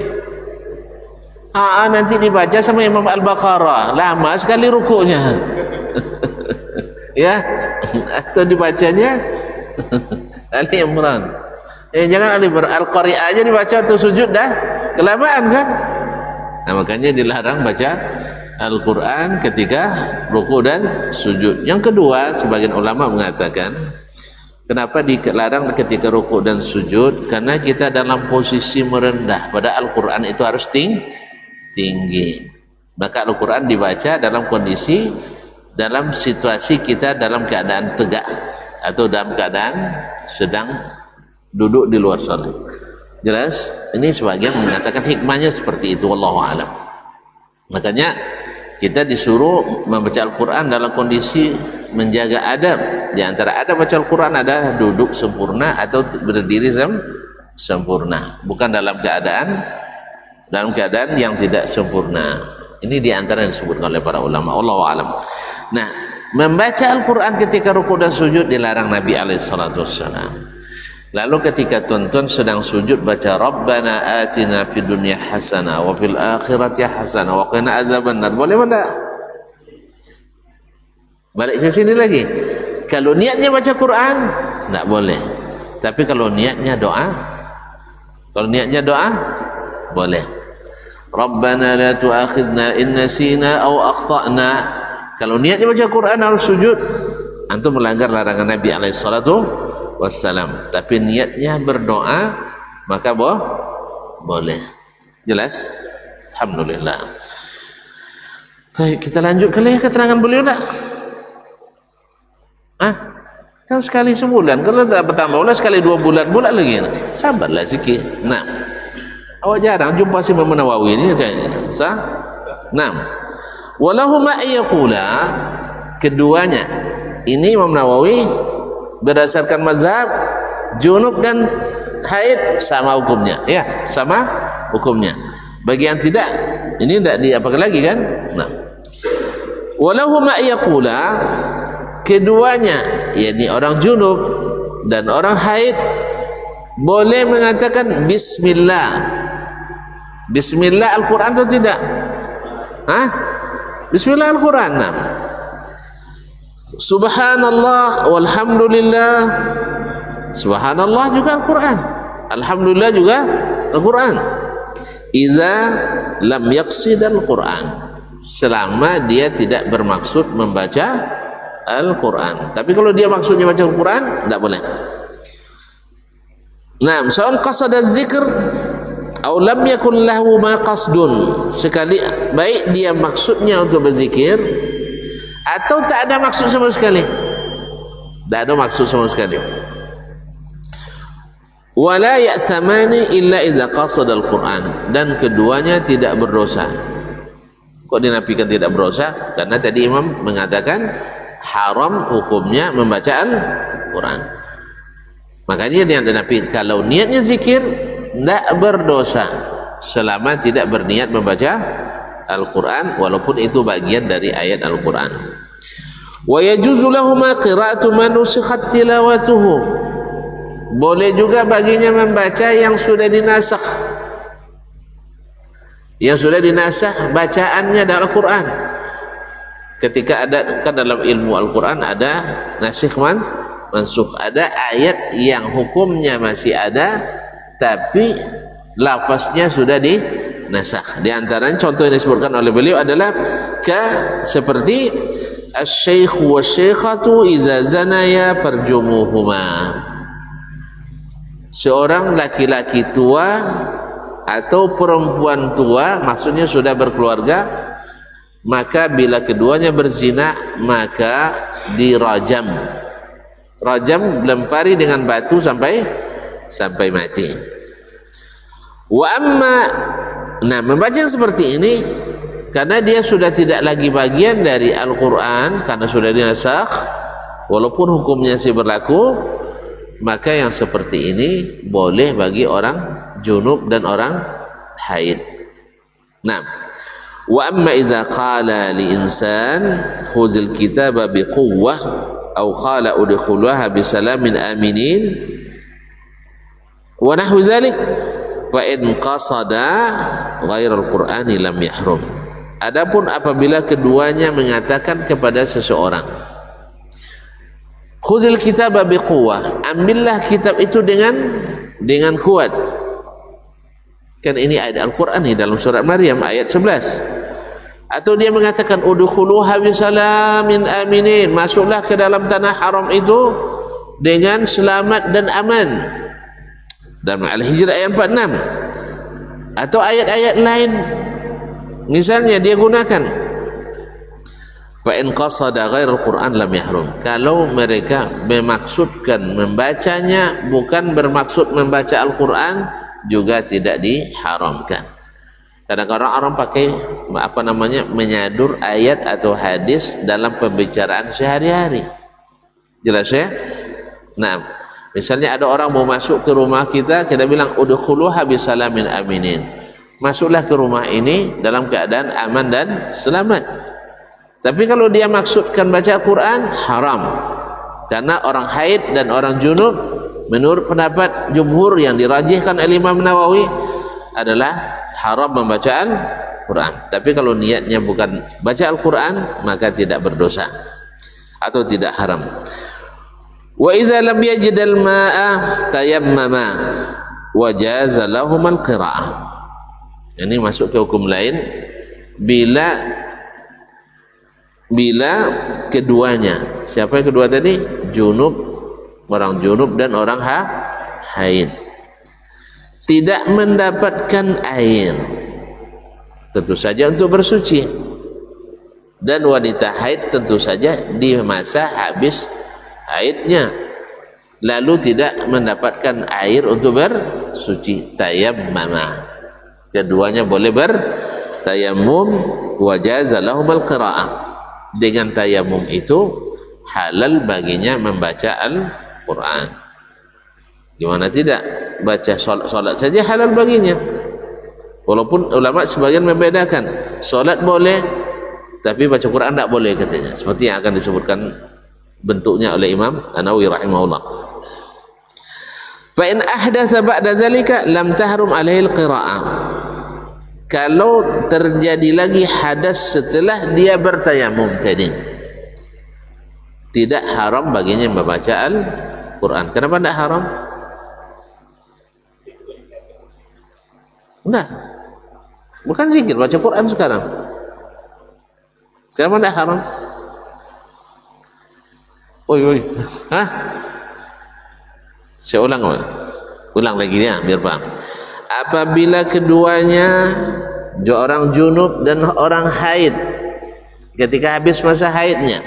nanti dibaca sama Imam Al-Baqarah, lama sekali rukuknya. Ya, atau dibacanya Ali Imran. Jangan Ali Imran, Al-Qari'ah aja dibaca atau sujud dah kelamaan kan? Nah, makanya dilarang baca Al-Quran ketika rukuk dan sujud. Yang kedua, sebagian ulama mengatakan kenapa dilarang ketika rukuk dan sujud? Karena kita dalam posisi merendah, pada Al-Quran itu harus tinggi. Maka Al-Quran dibaca dalam kondisi, dalam situasi kita dalam keadaan tegak atau dalam keadaan sedang duduk di luar salat. Jelas? Ini sebagian mengatakan hikmahnya seperti itu, wallahu a'lam. Makanya kita disuruh membaca Al-Quran dalam kondisi menjaga adab. Di antara adab baca Al-Quran adalah duduk sempurna atau berdiri sempurna, bukan dalam keadaan yang tidak sempurna. Ini di antara yang disebutkan oleh para ulama, wallahu a'lam. Nah, membaca Al-Quran ketika rukuk dan sujud dilarang Nabi alaihissalam. Lalu ketika tuan-tuan sedang sujud baca Rabbana atina fid dunya hasanah wa fil akhirati hasanah wa qina azabannar, boleh tidak? Balik ke sini lagi. Kalau niatnya baca Quran tidak boleh, tapi kalau niatnya doa boleh. Rabbana la tu'akhidna in nasina aw akhtana. Kalau niatnya baca Quran harus sujud, antum melanggar larangan Nabi alaihi salatu wassalam. Tapi niatnya berdoa, maka boleh. Jelas? Alhamdulillah. Baik, kita lanjut kali ya keterangan beliau tak? Kan sekali sebulan, kalau tak bertambah boleh sekali 2 bulan lagi. Sabarlah sikit. Nah, awak jarang jumpa si Imam Nawawi ini kayaknya. Sah? Nah, walahu ma yaqula, keduanya ini Imam Nawawi berdasarkan mazhab junub dan haid sama hukumnya, ya, sama hukumnya. Bagi yang tidak, ini tidak diapakan lagi kan? Nah, walahu ma yaqula, keduanya, yakni orang junub dan orang haid boleh mengatakan bismillah. Bismillah Al-Quran atau tidak? Bismillah Al-Quran. Nah, subhanallah walhamdulillah. Subhanallah juga Al-Quran, alhamdulillah juga Al-Quran. Iza lam yaqsid Al-Quran, selama dia tidak bermaksud membaca Al-Quran. Tapi kalau dia maksudnya baca Al-Quran, tidak boleh. Nah, soal qasad az-zikr atau lam yakun lahu ma qasdun, sekali baik dia maksudnya untuk berzikir atau tak ada maksud sama sekali, tak ada maksud sama sekali. Wala ya'thamani illa idza qasada Al-Quran, dan keduanya tidak berdosa. Kok dinafikan tidak berdosa? Karena tadi Imam mengatakan haram hukumnya membaca Al-Quran. Makanya dia dinafikan kalau niatnya zikir tidak berdosa selama tidak berniat membaca Al-Quran, walaupun itu bagian dari ayat Al-Quran. Wa yajuzu lahuma qira'atu man nusikhat tilawatuhu, boleh juga baginya membaca yang sudah dinasakh, yang sudah dinasakh bacaannya dalam Al-Quran. Ketika ada kan dalam ilmu Al-Quran ada nasikh mansukh, ada ayat yang hukumnya masih ada tapi lafaznya sudah dinasakh. Di antaranya contoh yang disebutkan oleh beliau adalah seperti asy-syaikh wa syaikhatu iza zanaya farjumuhuma. Seorang laki-laki tua atau perempuan tua, maksudnya sudah berkeluarga, maka bila keduanya berzina maka dirajam. rajam, lempari dengan batu sampai mati. Wa amma, nah membaca seperti ini karena dia sudah tidak lagi bagian dari Al-Quran, karena sudah dinasakh, walaupun hukumnya masih berlaku, maka yang seperti ini boleh bagi orang junub dan orang haid. Nah, wa amma idza qala li insan khudhil kitaba biquwwah aw qala udkhuluha bisalamin aminin wa nahwu dzalik fa in qasada ghairal qur'ani lam yahrum. Adapun apabila keduanya mengatakan kepada seseorang, khuzil kitaba biquwwah, ambillah kitab itu dengan kuat. Kan ini ayat Al-Quran ini dalam surat Maryam ayat 11. Atau dia mengatakan udkhuluha bisalamin aminin, masuklah ke dalam tanah haram itu dengan selamat dan aman. Dalam Al-Hijr ayat 46. Atau ayat-ayat lain misalnya dia gunakan fa in qasada ghairal Qur'an lam yahrum. Kalau mereka memaksudkan membacanya bukan bermaksud membaca Al-Quran, juga tidak diharamkan. Kadang-kadang orang pakai menyadur ayat atau hadis dalam pembicaraan sehari-hari. Jelas ya? Nah, misalnya ada orang mau masuk ke rumah kita, kita bilang udkhuluha bisalamin aminin, masuklah ke rumah ini dalam keadaan aman dan selamat. Tapi kalau dia maksudkan baca Al-Quran, haram. Karena orang haid dan orang junub, menurut pendapat jumhur yang dirajihkan oleh Imam Nawawi, adalah haram membaca Al-Quran. Tapi kalau niatnya bukan baca Al-Quran, maka tidak berdosa atau tidak haram. Wa idza lam yajidal ma'a tayammama wa jaza lahum al-qira'ah. Ini masuk ke hukum lain. Bila keduanya, siapa yang kedua tadi? Junub, orang junub dan orang haid, tidak mendapatkan air, tentu saja untuk bersuci. Dan wanita haid tentu saja di masa habis haidnya, lalu tidak mendapatkan air untuk bersuci, tayammama. Keduanya boleh bertayammum, wa jaza lahum al-qira'ah. Dengan tayammum itu halal baginya membaca Al-Quran. Gimana tidak? Baca solat saja halal baginya. Walaupun ulama sebagian membedakan, solat boleh tapi baca Quran tidak boleh katanya, seperti yang akan disebutkan bentuknya oleh Imam An-Nawawi rahimahullah. Fa in ahdatsa ba'da zalika lam tahrum alaihi al-qira'ah. Kalau terjadi lagi hadas setelah dia bertayamum tadi, tidak haram baginya membaca Al-Quran. Kenapa tidak haram? Tidak, bukan zikir, baca Quran sekarang. Kenapa tidak haram? Oi, hah? Saya ulang lagi ya, biar paham. Apabila keduanya, orang junub dan orang haid, ketika habis masa haidnya,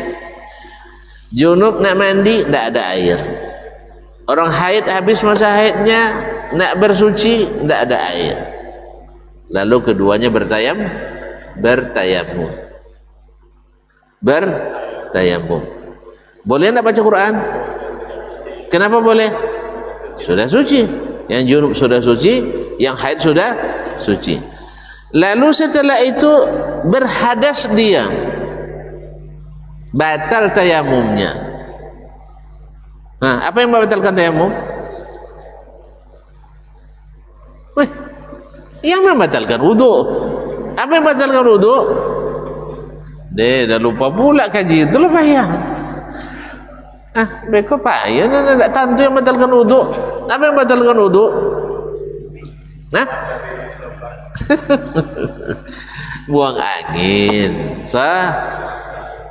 junub nak mandi tidak ada air, orang haid habis masa haidnya nak bersuci tidak ada air, lalu keduanya bertayammum. Boleh tidak baca Quran? Kenapa boleh? Sudah suci. Yang junub sudah suci, yang haid sudah suci. Lalu setelah itu berhadas dia, batal tayamumnya. Nah, apa yang membatalkan tayamum? Yang membatalkan wudu. Apa yang membatalkan wudu? Dia dah lupa pula kaji itu lah payah. Mereka payah nak tantu yang membatalkan wudu. Apa yang membatalkan wudu? Buang angin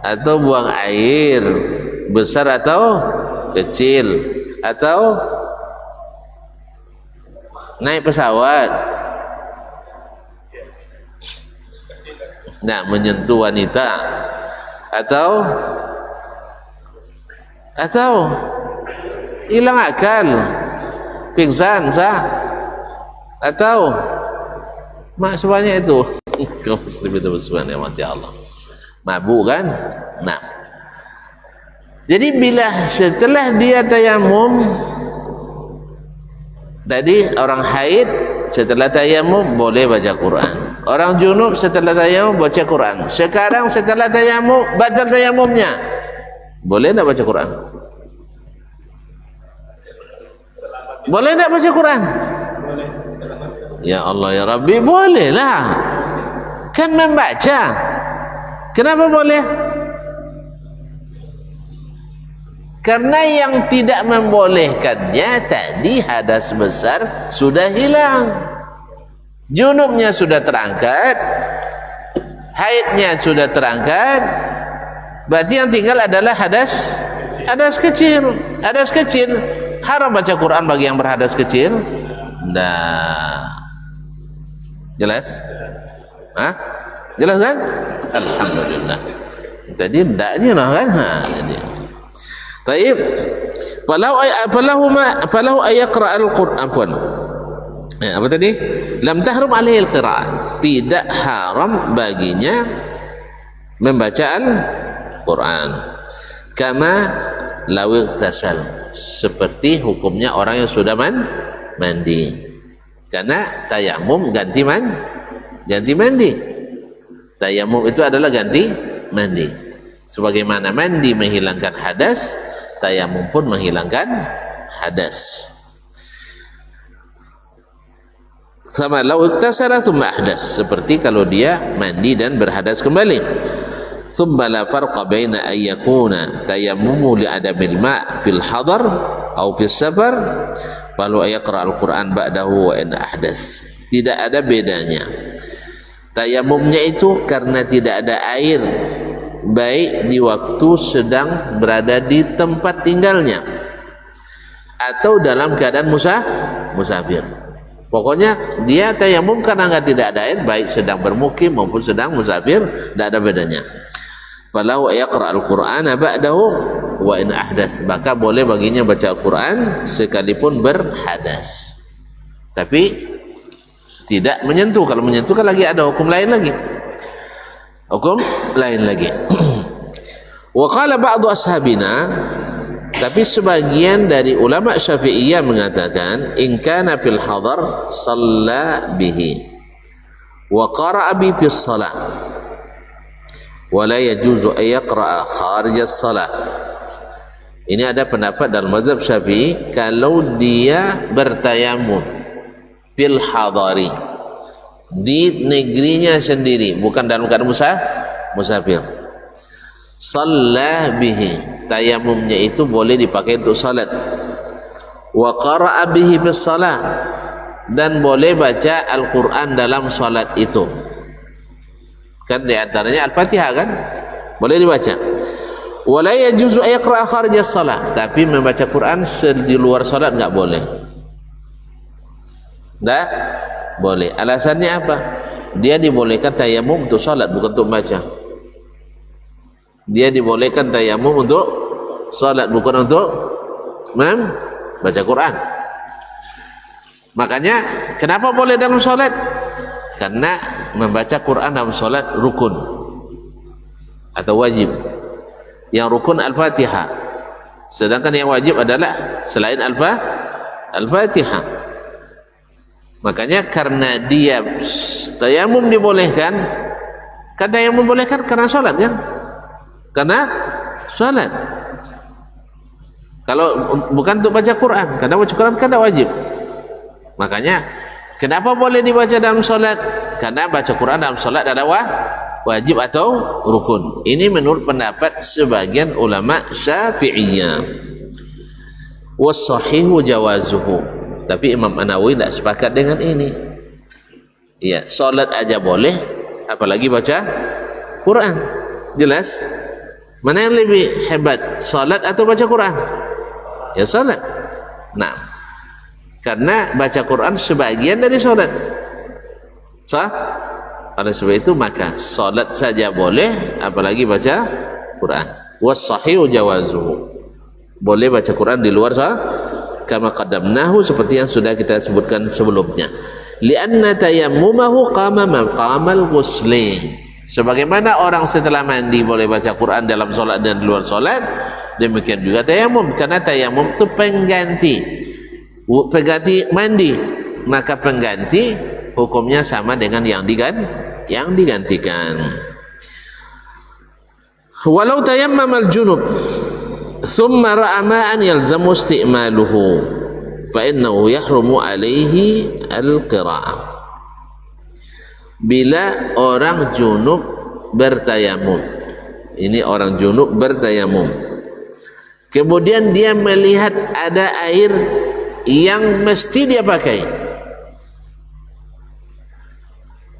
atau buang air besar atau kecil, atau naik pesawat, nak menyentuh wanita, atau hilang akal, pingsan sah, atau mak sebanyak itu kaum muslimin dan muslimat yang mati Allah, mabuk kan. Nah, jadi bila setelah dia tayamum tadi, orang haid setelah tayamum boleh baca Quran, orang junub setelah tayamum baca Quran. Sekarang setelah tayamum, batal tayamumnya, boleh tak baca Quran? Boleh tak baca Quran? Ya Allah ya Rabbi, boleh lah, kan membaca. Kenapa boleh? Karena yang tidak membolehkannya tadi hadas besar sudah hilang, junubnya sudah terangkat, haidnya sudah terangkat, berarti yang tinggal adalah hadas kecil. Hadas kecil haram baca Quran bagi yang berhadas kecil. Nah, jelas? Hah? Jelas kan? Alhamdulillah. Tadi ndaknya lah kan? Jadi taib, falahu ayaqra al-Qur'an. Apa tadi? Lam tahrum alaihi al-qira'ah, tidak haram baginya membaca Al-Quran. Kama law tasal, seperti hukumnya orang yang sudah mandi, karena tayamum ganti mandi. Tayamum itu adalah ganti mandi. Sebagaimana mandi menghilangkan hadas, tayamum pun menghilangkan hadas. Sama law iktasara thumma ahdas, seperti kalau dia mandi dan berhadas kembali. Thumma la farqa baina an yakuna tayammumu li adamil ma' fil hadar aw fis safar falu ayaqra al-Quran ba'dahu wa in ahdas. Tidak ada bedanya. Tayamumnya itu karena tidak ada air, baik di waktu sedang berada di tempat tinggalnya atau dalam keadaan musafir. Pokoknya dia tayamum karena tidak ada air, baik sedang bermukim maupun sedang musafir, tidak ada bedanya. Falahu yaqra al-Qur'ana ba'dahu wa in ahdas, maka boleh baginya baca Al-Quran sekalipun berhadas, tapi tidak menyentuh. Kalau menyentuh kan lagi ada hukum lain lagi. Wa qala ba'du ashabina, tapi sebagian dari ulama Syafi'iyah mengatakan in kana fil hadar shalla bihi wa qara'a bi fis shalah wa la yajuzu ay yaqra'a kharij as-shalah. Ini ada pendapat dalam mazhab Syafi'i, kalau dia bertayamum fil hadari, di negerinya sendiri, bukan dalam keadaan musafir, shalla bihi, tayamumnya itu boleh dipakai untuk salat, wa qara'a bihi bis salah, dan boleh baca Al-Quran dalam salat itu. Kan di antaranya Al-Fatihah kan boleh dibaca. Wa la yajuzu ay yaqra'a kharij as-salah, tapi membaca Quran di luar salat enggak boleh. Enggak boleh. Alasannya apa? Dia dibolehkan tayamum untuk salat, bukan untuk baca. Dia dibolehkan tayamum untuk salat, bukan untuk membaca Quran. Makanya kenapa boleh dalam salat? Karena membaca Quran dalam salat rukun atau wajib. Yang rukun Al-Fatihah, sedangkan yang wajib adalah selain Al-Fatihah. Makanya karena dia tayamum dibolehkan, kan tayamum bolehkan karena salat kan? Karena salat. Kalau bukan untuk baca Quran, karena baca Quran kan wajib. Makanya kenapa boleh dibaca dalam salat? Karena baca Quran dalam salat adalah wajib atau rukun. Ini menurut pendapat sebagian ulama Syafi'iyah. Was-sahihu jawazuhu, tapi Imam An-Nawawi tidak sepakat dengan ini. Ya, salat aja boleh, apalagi baca Quran. Jelas? Mana yang lebih hebat, salat atau baca Quran? Ya salat. Nah, karena baca Quran sebagian dari salat. Sah? Oleh sebab itu maka salat saja boleh, apalagi baca Quran. Was-sahihu jawazuhu, boleh baca Quran di luar kama qaddamnahu, seperti yang sudah kita sebutkan sebelumnya. Lianna tayammumahu qama maqamal ghusli, sebagaimana orang setelah mandi boleh baca Quran dalam solat dan di luar solat, demikian juga tayamum, karena tayamum itu pengganti mandi, maka pengganti hukumnya sama dengan yang digantikan. Walau tayammamal junub thumma ra'a ma'an yalzamu isti'maluhu fa innahu yahrumu alaihi al-qira'ah. Bila orang junub bertayamum, ini orang junub bertayamum, kemudian dia melihat ada air yang mesti dia pakai.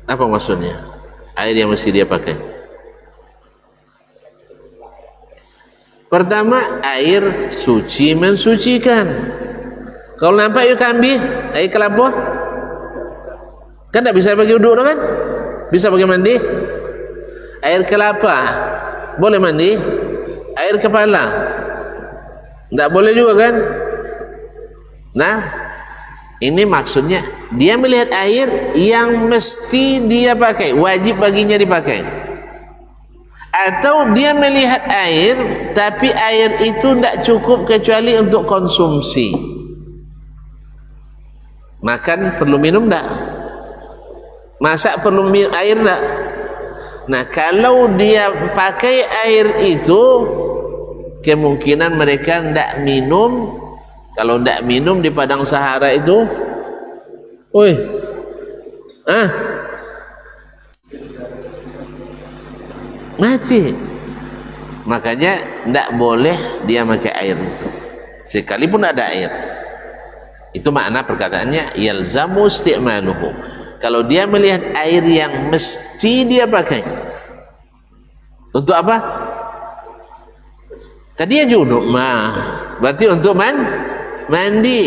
Apa maksudnya air yang mesti dia pakai? Pertama, air suci mensucikan. Kalau nampak ikan kambing, air kelapa, kan tak bisa bagi uduk kan? Bisa bagi mandi. Air kelapa boleh mandi. Air kepala tak boleh juga kan? Nah, ini maksudnya dia melihat air yang mesti dia pakai, wajib baginya dipakai. Atau dia melihat air tapi air itu tidak cukup kecuali untuk konsumsi. Makan perlu minum tak? Masak perlu air tak? Nah, kalau dia pakai air itu, kemungkinan mereka tidak minum. Kalau tidak minum di padang Sahara itu, mati. Makanya tidak boleh dia pakai air itu sekalipun ada air. Itu makna perkataannya yalzamu isti'maluhu. Kalau dia melihat air yang mesti dia pakai, untuk apa? Tadi junub berarti untuk mandi.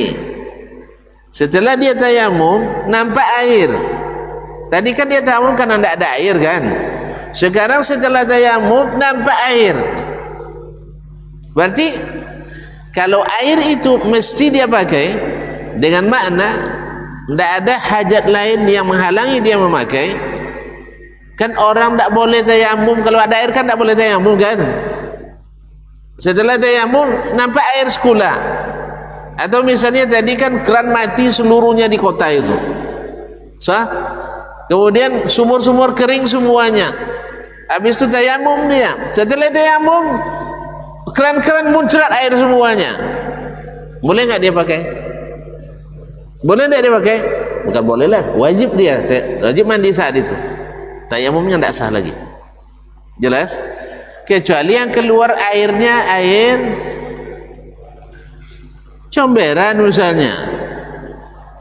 Setelah dia tayamum nampak air, tadi kan dia tayamum karena tidak ada air kan. Sekarang setelah tayamum nampak air, berarti kalau air itu mesti dia pakai, dengan makna tidak ada hajat lain yang menghalangi dia memakai. Kan orang tidak boleh tayamum kalau ada air, kan tidak boleh tayamum kan. Setelah tayamum nampak air sekula, atau misalnya tadi kan keran mati seluruhnya di kota itu, kemudian sumur-sumur kering semuanya. Habis itu tayamum dia. Setelah tayamum keran-keran muncrat air semuanya. Boleh nggak dia pakai? Boleh nggak dia pakai? Bukan boleh lah, wajib dia, wajib mandi saat itu. Tayamumnya tidak sah lagi. Jelas? Kecuali yang keluar airnya air comberan misalnya,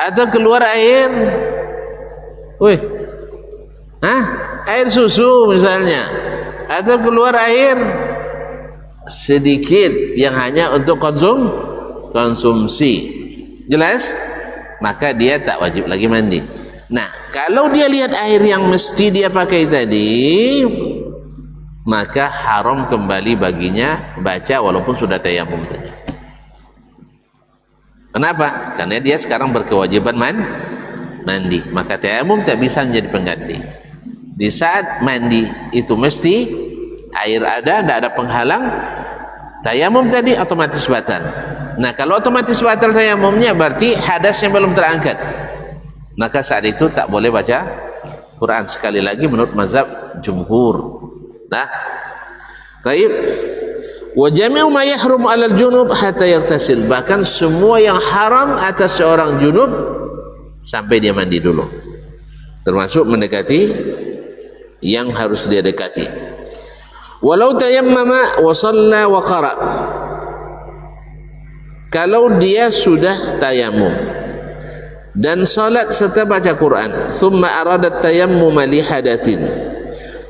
atau keluar air air susu misalnya, atau keluar air sedikit yang hanya untuk konsumsi. Jelas? Maka dia tak wajib lagi mandi. Nah, kalau dia lihat air yang mesti dia pakai tadi, maka haram kembali baginya baca walaupun sudah tayamum tadi. Kenapa? Karena dia sekarang berkewajiban mandi, maka tayamum tak bisa menjadi pengganti. Di saat mandi itu mesti air ada, tidak ada penghalang, tayamum tadi otomatis batal. Nah, kalau otomatis batal tayamumnya, berarti hadasnya belum terangkat, maka saat itu tak boleh baca Quran. Sekali lagi menurut mazhab jumhur. Nah, taib. Wa jami'u ma yahrum 'alal junub hatta yaghtasil. Bahkan semua yang haram atas seorang junub sampai dia mandi dulu, termasuk mendekati yang harus dia dekati. Walau tayammama wa shalla wa qara. Kalau dia sudah tayamum dan salat serta baca Quran, thumma aradat tayammuma li hadatsin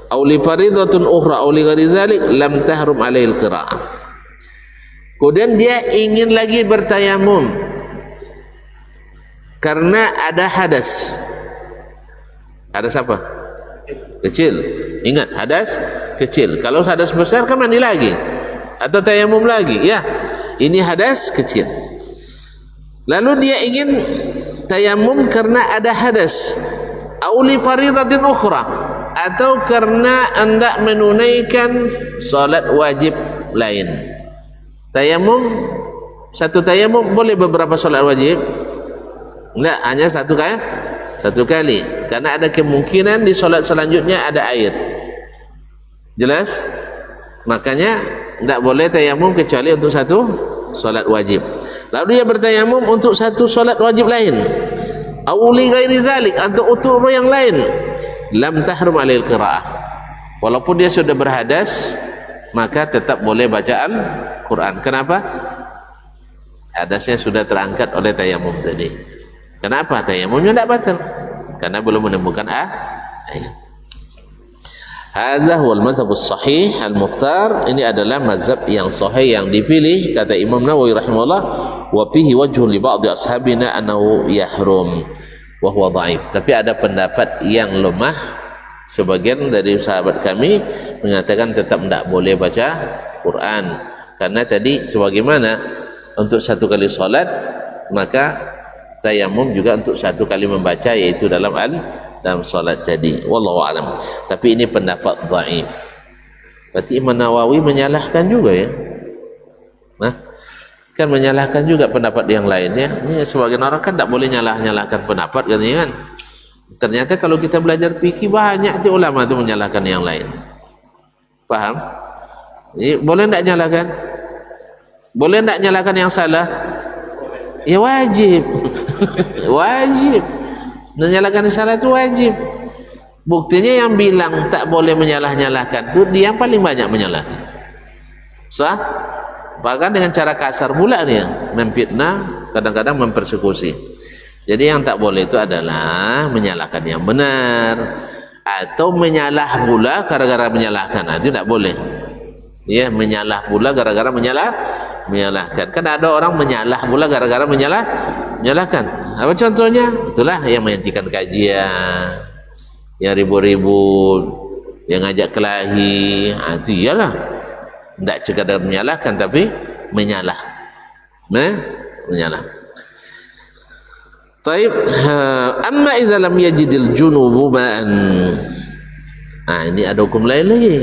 aw li faridatin ukhra aw li ghairi zalik, lam tahrum alaihi al-qira'ah. Kemudian dia ingin lagi bertayamum karena ada hadas. Hadas apa? Kecil. Ingat, hadas kecil. Kalau hadas besar kan mandi lagi atau tayamum lagi. Ya, ini hadas kecil. lalu dia ingin tayamum karena ada hadas, au li faridatin ukhra, atau karena hendak menunaikan salat wajib lain. Tayamum, satu tayamum boleh beberapa salat wajib? Enggak, hanya satu kali, karena ada kemungkinan di salat selanjutnya ada air. Jelas? Makanya tidak boleh tayamum kecuali untuk satu salat wajib. Lalu dia bertayamum untuk satu salat wajib lain, awli ghairi zalik, atau untuk yang lain, lam tahrum alil qiraah. Walaupun dia sudah berhadas, maka tetap boleh bacaan Quran. Kenapa? Hadasnya sudah terangkat oleh tayamum tadi. Kenapa tayamumnya tidak batal? Karena belum menemukan ayat. Hadza huwal mazhabus sahih al-mukhtar. Ini adalah mazhab yang sahih yang dipilih, kata Imam Nawawi rahimahullah. Wa fihi wajhun li ba'd ashabina annahu yahrum wa huwa dhaif. Tapi ada pendapat yang lemah, sebagian dari sahabat kami mengatakan tetap tidak boleh baca Quran, karena tadi sebagaimana untuk satu kali salat, maka tayamum juga untuk satu kali membaca, yaitu dalam salat tadi. Wallahu alam. Tapi ini pendapat dhaif. Berarti Imam Nawawi menyalahkan juga ya. Nah, kan menyalahkan juga pendapat yang lainnya. Ini sebagian orang kan tak boleh nyalahkan pendapat katanya kan. Ternyata kalau kita belajar fikih, banyak ulama itu menyalahkan yang lain. Paham? Jadi, boleh tak nyalahkan? Boleh tak nyalahkan yang salah? Ya wajib. Wajib. Menyalahkan salah itu wajib. Buktinya yang bilang tak boleh menyalah-nyalahkan itu dia yang paling banyak menyalahkan. Sah? Bahkan dengan cara kasar pula dia memfitnah, kadang-kadang mempersekusi. Jadi yang tak boleh itu adalah menyalahkan yang benar, atau menyalah pula gara-gara menyalahkan. Nah, itu tak boleh. Ya, menyalah pula gara-gara menyalahkan. Kan ada orang menyalah pula gara-gara menyalahkan. Apa contohnya? Itulah yang menghentikan kajian, yang ribut-ribut, yang ngajak kelahi. Itu iyalah, tidak sekadar menyalahkan, tapi menyalah. Menyalah. Taib. Amma idza lam yajidil junubu ma'an. Nah, ini ada hukum lain lagi.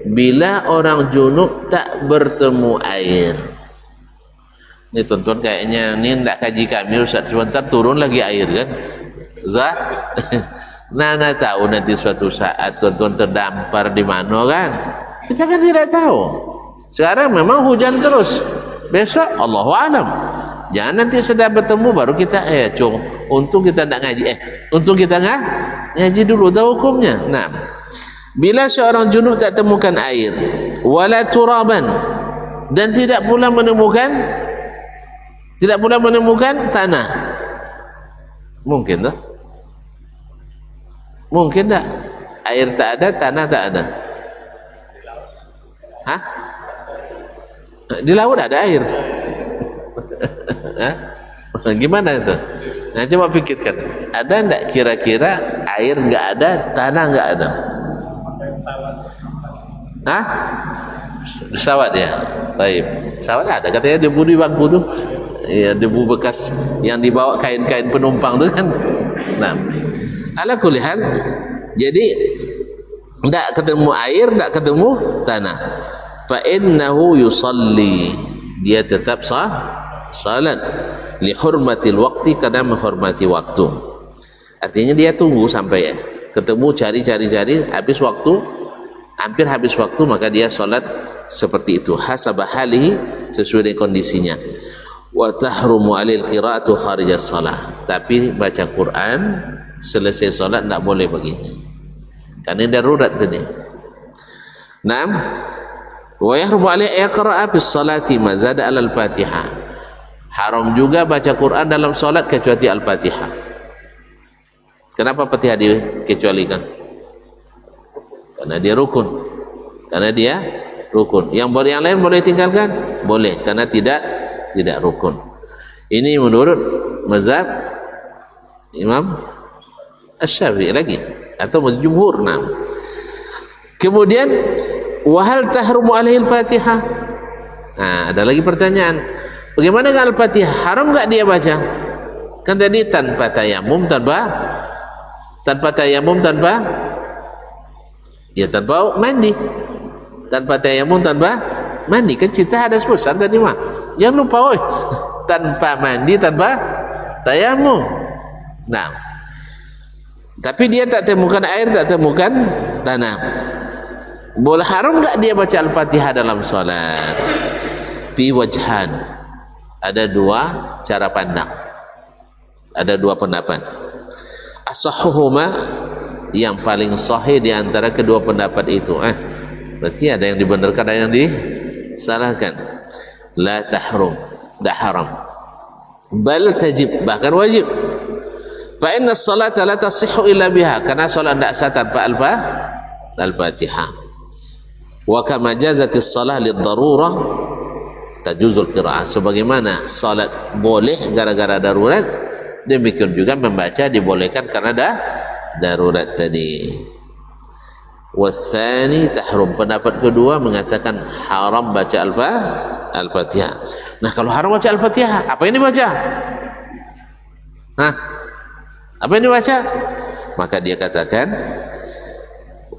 Bila orang junub tak bertemu air. Ini tuan-tuan kayaknya ini tidak kaji kami, Ustaz, sebentar turun lagi air kan. Zah? Nana tahu nanti suatu saat tuan-tuan terdampar di mana kan. Kita kan tidak tahu. Sekarang memang hujan terus. Besok Allahu alam. Jangan nanti sudah bertemu baru kita cung. Untung kita tidak ngaji. Untung kita ngaji dulu tahu hukumnya. Nah, bila seorang junub tak temukan air, wala turaban, dan tidak pula menemukan tanah. Mungkin tak? Mungkin tak? Air tak ada, tanah tak ada. Hah? Di laut ada air. Hah? Gimana itu? Nah, coba pikirkan. Ada enggak kira-kira air enggak ada, tanah enggak ada? Hah? Pesawat ya? Baik. Pesawat ada, katanya debu di bangku tuh. Ya, debu bekas yang dibawa kain-kain penumpang tu kan. Nah, ala kulli hal, jadi tidak ketemu air, tidak ketemu tanah, fa innahu yusalli, dia tetap salat li hurmatil waqti, karena menghormati waktu. Artinya dia tunggu sampai ketemu, cari habis waktu, hampir habis waktu, maka dia salat seperti itu, hasabah halihi, sesuai dengan kondisinya. Wa tahrumu alil qira'atu kharijas salah, tapi baca Quran selesai salat tidak boleh baginya, karena darurat tadi. Naam. Wa yahrumu alaihi yaqra'a bis salati ma zada alal Fatihah. Haram juga baca Quran dalam salat kecuali Al-Fatihah. Kenapa Fatihah dikecualikan? Karena dia rukun. Yang lain boleh tinggalkan? Boleh, karena tidak rukun. Ini menurut mazhab Imam Asy-Syafi'i lagi, atau jumhur. Nah, kemudian wahal tahrumu alaihi al-Fatihah. Nah, ada lagi pertanyaan, Bagaimana dengan Al-Fatihah? Haram enggak dia baca? Kan tadi tanpa tayamum, tanpa tayamum, tanpa mandi. Tanpa tayamum, tanpa mandi. Kan cerita hadas besar tadi mah. Jangan lupa, oi. Tanpa mandi, tanpa tayamum. Nah, tapi dia tak temukan air, tak temukan tanah. Boleh haram enggak dia baca Al-Fatihah dalam salat? Fi wajhan. Ada dua cara pandang. Ada dua pendapat. As-sahhuhuma, yang paling sahih di antara kedua pendapat itu. Berarti ada yang dibenarkan, ada yang disalahkan. La tahrum, tidak haram. Bal tajib, bahkan wajib. Fa inna as-salata la tasihhu illa biha, karena salat tidak sah tanpa Al-Fatihah. Wa kama jazatis salah lid-darurah tajuzul qira'ah, sebagaimana salat boleh gara-gara darurat, demikian juga membaca dibolehkan karena darurat tadi. Wasani tahrum, pendapat kedua mengatakan haram baca Al-Fatihah. Nah, kalau haram baca Al-Fatihah, apa yang dibaca? Apa yang dibaca? Maka dia katakan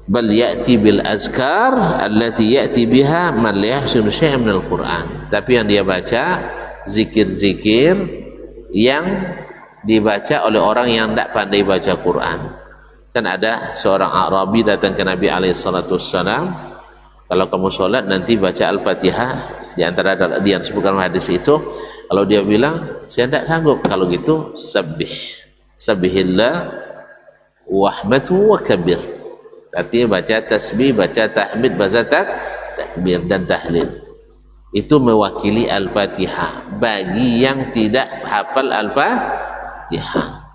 bal ya'ti bil azkar allati ya'ti biha man la yahsinu syai'an minal Qur'an. Tapi yang dia baca zikir-zikir yang dibaca oleh orang yang tidak pandai baca Quran. Kan ada seorang Arabi datang ke Nabi SAW, kalau kamu sholat nanti baca Al-Fatihah. Di antara dia sebutkan hadis itu, kalau dia bilang saya tidak sanggup, kalau gitu sabbihillah wahmatu wa kabir. Artinya baca tasbih, baca tahmid, baca takbir dan tahlil. Itu mewakili Al-Fatihah bagi yang tidak hafal Al-Fatihah.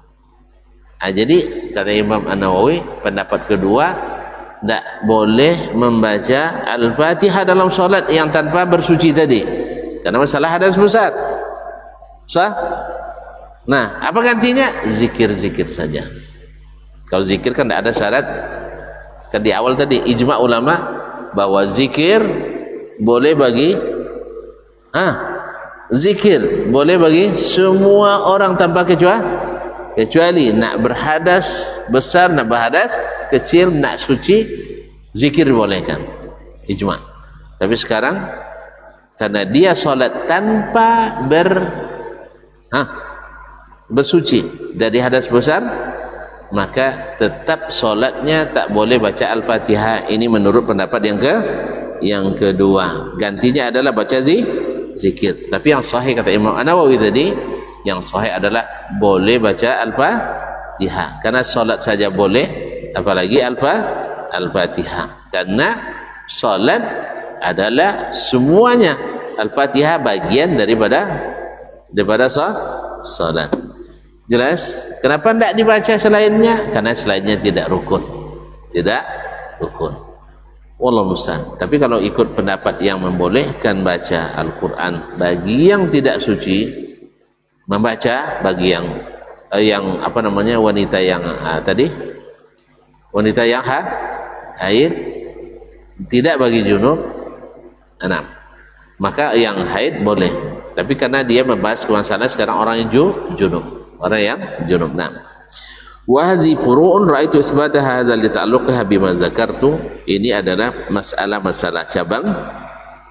Jadi kata Imam An-Nawawi, pendapat kedua, tidak boleh membaca Al-Fatihah dalam solat yang tanpa bersuci tadi, karena masalah hadas besar. Sah? Nah, apa gantinya? Zikir-zikir saja. Kalau zikir kan tidak ada syarat. Kan di awal tadi ijma ulama bahwa zikir boleh bagi zikir boleh bagi semua orang tanpa kecuali nak berhadas besar, nak berhadas kecil, nak suci, zikir dibolehkan, ijma. Tapi sekarang karena dia solat tanpa bersuci dari hadas besar, maka tetap solatnya tak boleh baca Al-Fatihah. Ini menurut pendapat yang kedua. Gantinya adalah baca zikir. Tapi yang sahih kata Imam An-Nawawi tadi, yang sahih adalah boleh baca Al-Fatihah, karena solat saja boleh, apalagi Al-Fatihah, karena solat adalah semuanya. Al-Fatihah bagian daripada solat. Jelas? Kenapa tidak dibaca selainnya? Karena selainnya tidak rukun. Wallahu musta'an. Tapi kalau ikut pendapat yang membolehkan baca Al-Quran bagi yang tidak suci, membaca bagi yang wanita yang wanita yang haid, tidak bagi junub, maka yang haid boleh. Tapi karena dia membahas masalah sekarang orang yang junub. Wa hadhi furu'un ra'aitu isbata hadza li ta'alluqiha bima zakartu. Ini adalah masalah cabang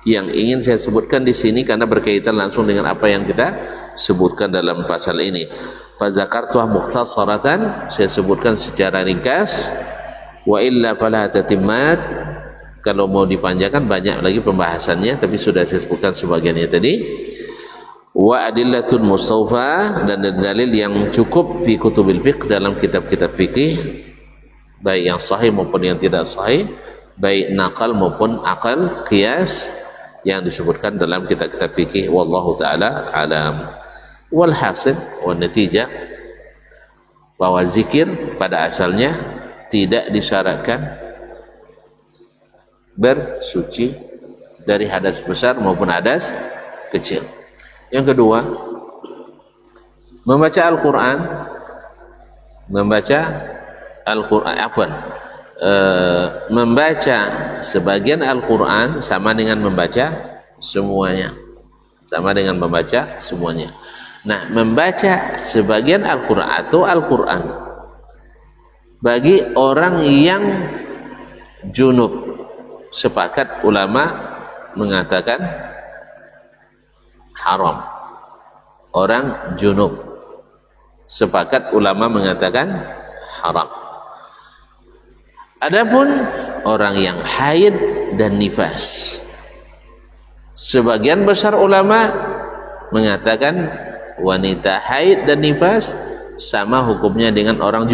yang ingin saya sebutkan di sini karena berkaitan langsung dengan apa yang kita sebutkan dalam pasal ini. Fa zakartuha mukhtasaratan, saya sebutkan secara ringkas. Wa illa fala tatimmat, kalau mau dipanjangkan banyak lagi pembahasannya, tapi sudah saya sebutkan sebagiannya tadi. Wa adillatun mustawfa, dan dalil yang cukup fi kutubil fiqh, dalam kitab-kitab fikih, baik yang sahih maupun yang tidak sahih, baik nakal maupun akal, qiyas, yang disebutkan dalam kitab-kitab fikih. Wallahu ta'ala alam. Walhasil wa natijah, bahwa zikir pada asalnya tidak disyaratkan bersuci dari hadas besar maupun hadas kecil. Yang kedua, membaca membaca sebagian Al-Quran sama dengan membaca semuanya. sama dengan membaca semuanya. Nah, membaca sebagian Al-Quran atau Al-Quran bagi orang yang junub, sepakat ulama mengatakan haram. Orang junub, sepakat ulama mengatakan haram. Adapun orang yang haid dan nifas, sebagian besar ulama mengatakan wanita haid dan nifas sama hukumnya dengan orang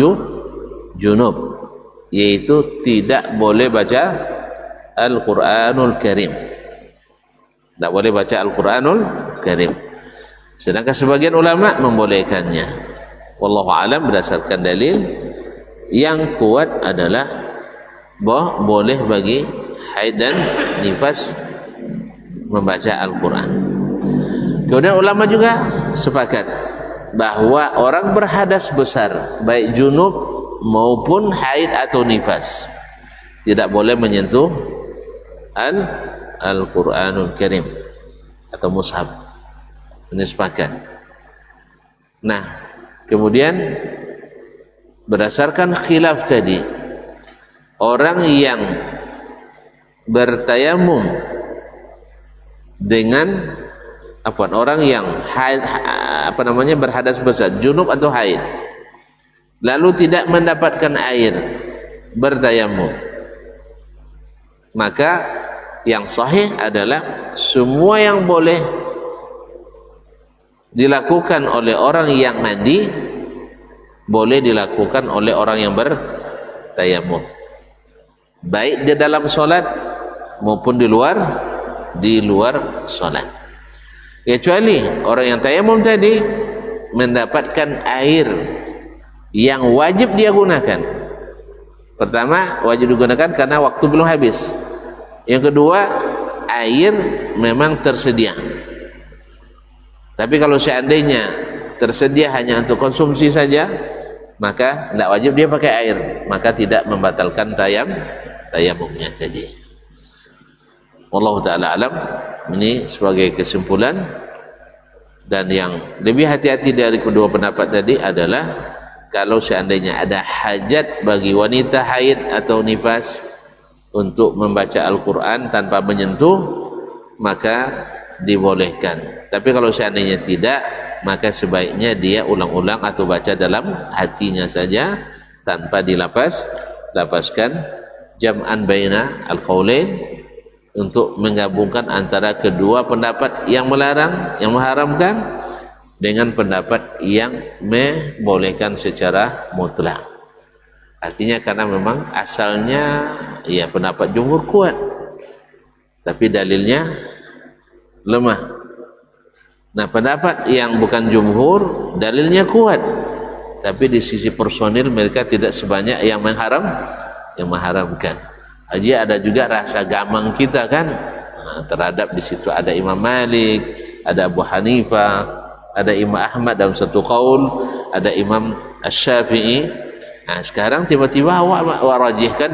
junub, yaitu tidak boleh baca Al-Quranul Karim, tidak boleh baca Al-Quranul Karim. Sedangkan sebagian ulama membolehkannya. Wallahu alam, berdasarkan dalil yang kuat adalah bahwa boleh bagi haid dan nifas membaca Al-Quran. Kemudian ulama juga sepakat bahwa orang berhadas besar, baik junub maupun haid atau nifas, tidak boleh menyentuh Al-Quranul Karim atau mushaf. Ini sepakat. Nah, kemudian berdasarkan khilaf tadi, orang yang bertayamum dengan orang yang haid, berhadas besar, junub atau haid, lalu tidak mendapatkan air bertayamum, maka yang sahih adalah semua yang boleh dilakukan oleh orang yang mandi boleh dilakukan oleh orang yang bertayamum, baik di dalam solat maupun di luar solat, kecuali orang yang tayamum tadi mendapatkan air yang wajib dia gunakan. Pertama, wajib digunakan karena waktu belum habis. Yang kedua, air memang tersedia. Tapi kalau seandainya tersedia hanya untuk konsumsi saja, maka tidak wajib dia pakai air, maka tidak membatalkan tayamumnya tadi. Wallahu ta'ala alam. Ini sebagai kesimpulan. Dan yang lebih hati-hati dari kedua pendapat tadi adalah kalau seandainya ada hajat bagi wanita haid atau nifas untuk membaca Al-Quran tanpa menyentuh, maka dibolehkan. Tapi kalau seandainya tidak, maka sebaiknya dia ulang-ulang atau baca dalam hatinya saja tanpa dilapaskan, jam'an baina al-qaulain, untuk menggabungkan antara kedua pendapat yang melarang, yang mengharamkan, dengan pendapat yang membolehkan secara mutlak. Artinya karena memang asalnya ya pendapat jumhur kuat, tapi dalilnya lemah. Nah, pendapat yang bukan jumhur dalilnya kuat, tapi di sisi personil mereka tidak sebanyak yang mengharamkan. Aja ada juga rasa gamang kita kan, terhadap di situ ada Imam Malik, ada Abu Hanifah, ada Imam Ahmad dalam satu qaul, ada Imam Asy-Syafi'i. Nah, sekarang tiba-tiba awak warajihkan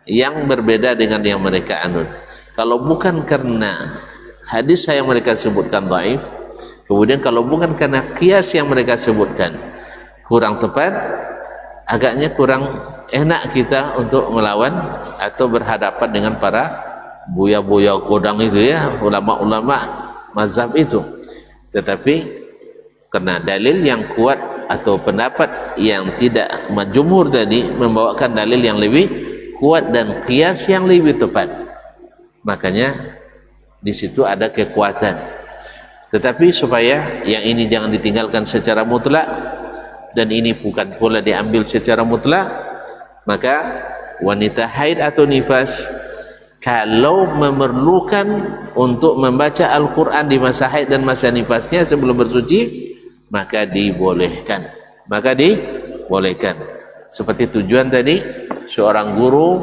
yang berbeda dengan yang mereka anut. Kalau bukan karena hadis yang mereka sebutkan dhaif, kemudian kalau bukan karena qiyas yang mereka sebutkan kurang tepat, agaknya kurang enak kita untuk melawan atau berhadapan dengan para buya-buya kodang itu ya, ulama-ulama mazhab itu. Tetapi karena dalil yang kuat atau pendapat yang tidak majumhur tadi membawakan dalil yang lebih kuat dan qiyas yang lebih tepat, makanya di situ ada kekuatan. Tetapi supaya yang ini jangan ditinggalkan secara mutlak dan ini bukan pula diambil secara mutlak, maka wanita haid atau nifas kalau memerlukan untuk membaca Al-Quran di masa haid dan masa nifasnya sebelum bersuci, maka dibolehkan. Seperti tujuan tadi, seorang guru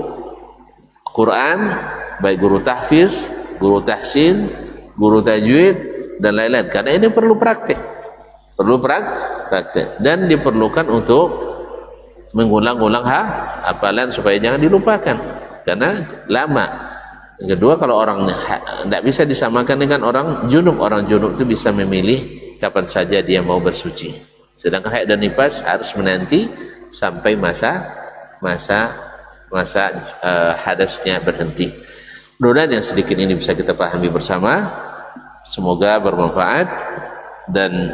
Quran, baik guru tahfiz, guru tahsin, guru tajwid dan lain-lain, karena ini perlu praktik, dan diperlukan untuk mengulang-ulang hafalan supaya jangan dilupakan karena lama. Yang kedua, kalau orang tidak bisa disamakan dengan orang junub itu bisa memilih kapan saja dia mau bersuci. Sedangkan haid dan nifas harus menanti sampai masa hadasnya berhenti. Mudah-mudahan yang sedikit ini bisa kita pahami bersama. Semoga bermanfaat dan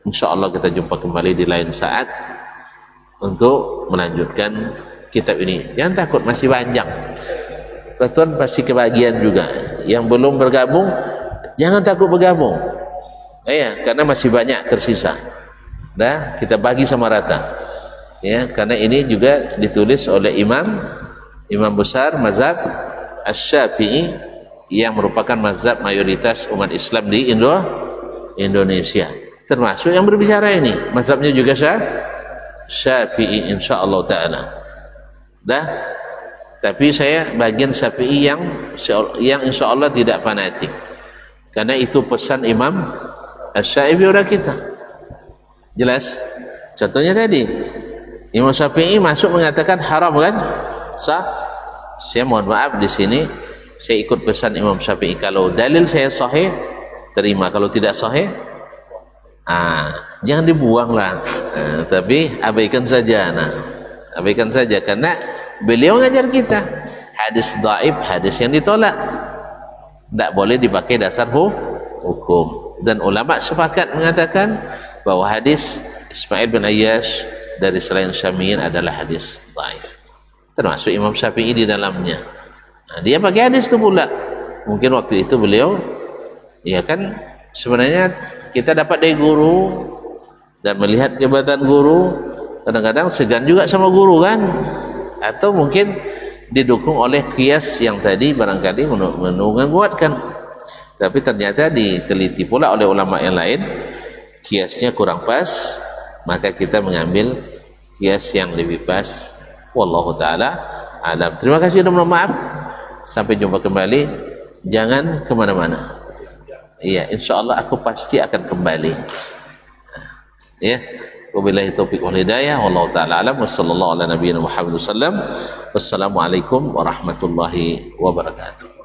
insya Allah kita jumpa kembali di lain saat untuk melanjutkan kitab ini. Jangan takut, masih panjang. Tuan pasti kebagian juga. Yang belum bergabung, jangan takut bergabung. Ya, karena masih banyak tersisa. Nah, kita bagi sama rata. Ya, karena ini juga ditulis oleh imam besar mazhab Asy-Syafi'i yang merupakan mazhab mayoritas umat Islam di Indonesia. Termasuk yang berbicara ini, mazhabnya juga Syafi'i insyaallah taala. Tapi saya bagian Syafi'i yang insya Allah tidak fanatik, karena itu pesan Imam Asy-Syafi'i udah kita jelas. Contohnya tadi Imam Syafi'i masuk mengatakan haram kan, sah. Saya mohon maaf di sini saya ikut pesan Imam Syafi'i, kalau dalil saya sahih terima, kalau tidak sahih jangan dibuang lah, tapi abaikan saja. Abaikan saja, karena beliau ngajar kita hadis dhaif, hadis yang ditolak, tidak boleh dipakai dasar hukum. Dan ulama sepakat mengatakan bahwa hadis Ismail bin Ayyash dari selain Syamiyin adalah hadis dhaif, termasuk Imam Syafi'i di dalamnya. Dia pakai hadis itu pula. Mungkin waktu itu beliau, ya kan, sebenarnya kita dapat dari guru dan melihat jabatan guru, kadang-kadang segan juga sama guru kan, atau mungkin didukung oleh kias yang tadi barangkali menguatkan, tapi ternyata diteliti pula oleh ulama yang lain, kiasnya kurang pas, maka kita mengambil kias yang lebih pas. Wallahu ta'ala alam. Terima kasih dan mohon maaf, sampai jumpa kembali, jangan kemana-mana. Iya, insyaallah aku pasti akan kembali. Ya, wabillahi taufiq wal hidayah, wallahu ta'ala alam, wassallallahu ala nabiyina Muhammad sallam. Wassalamualaikum warahmatullahi wabarakatuh.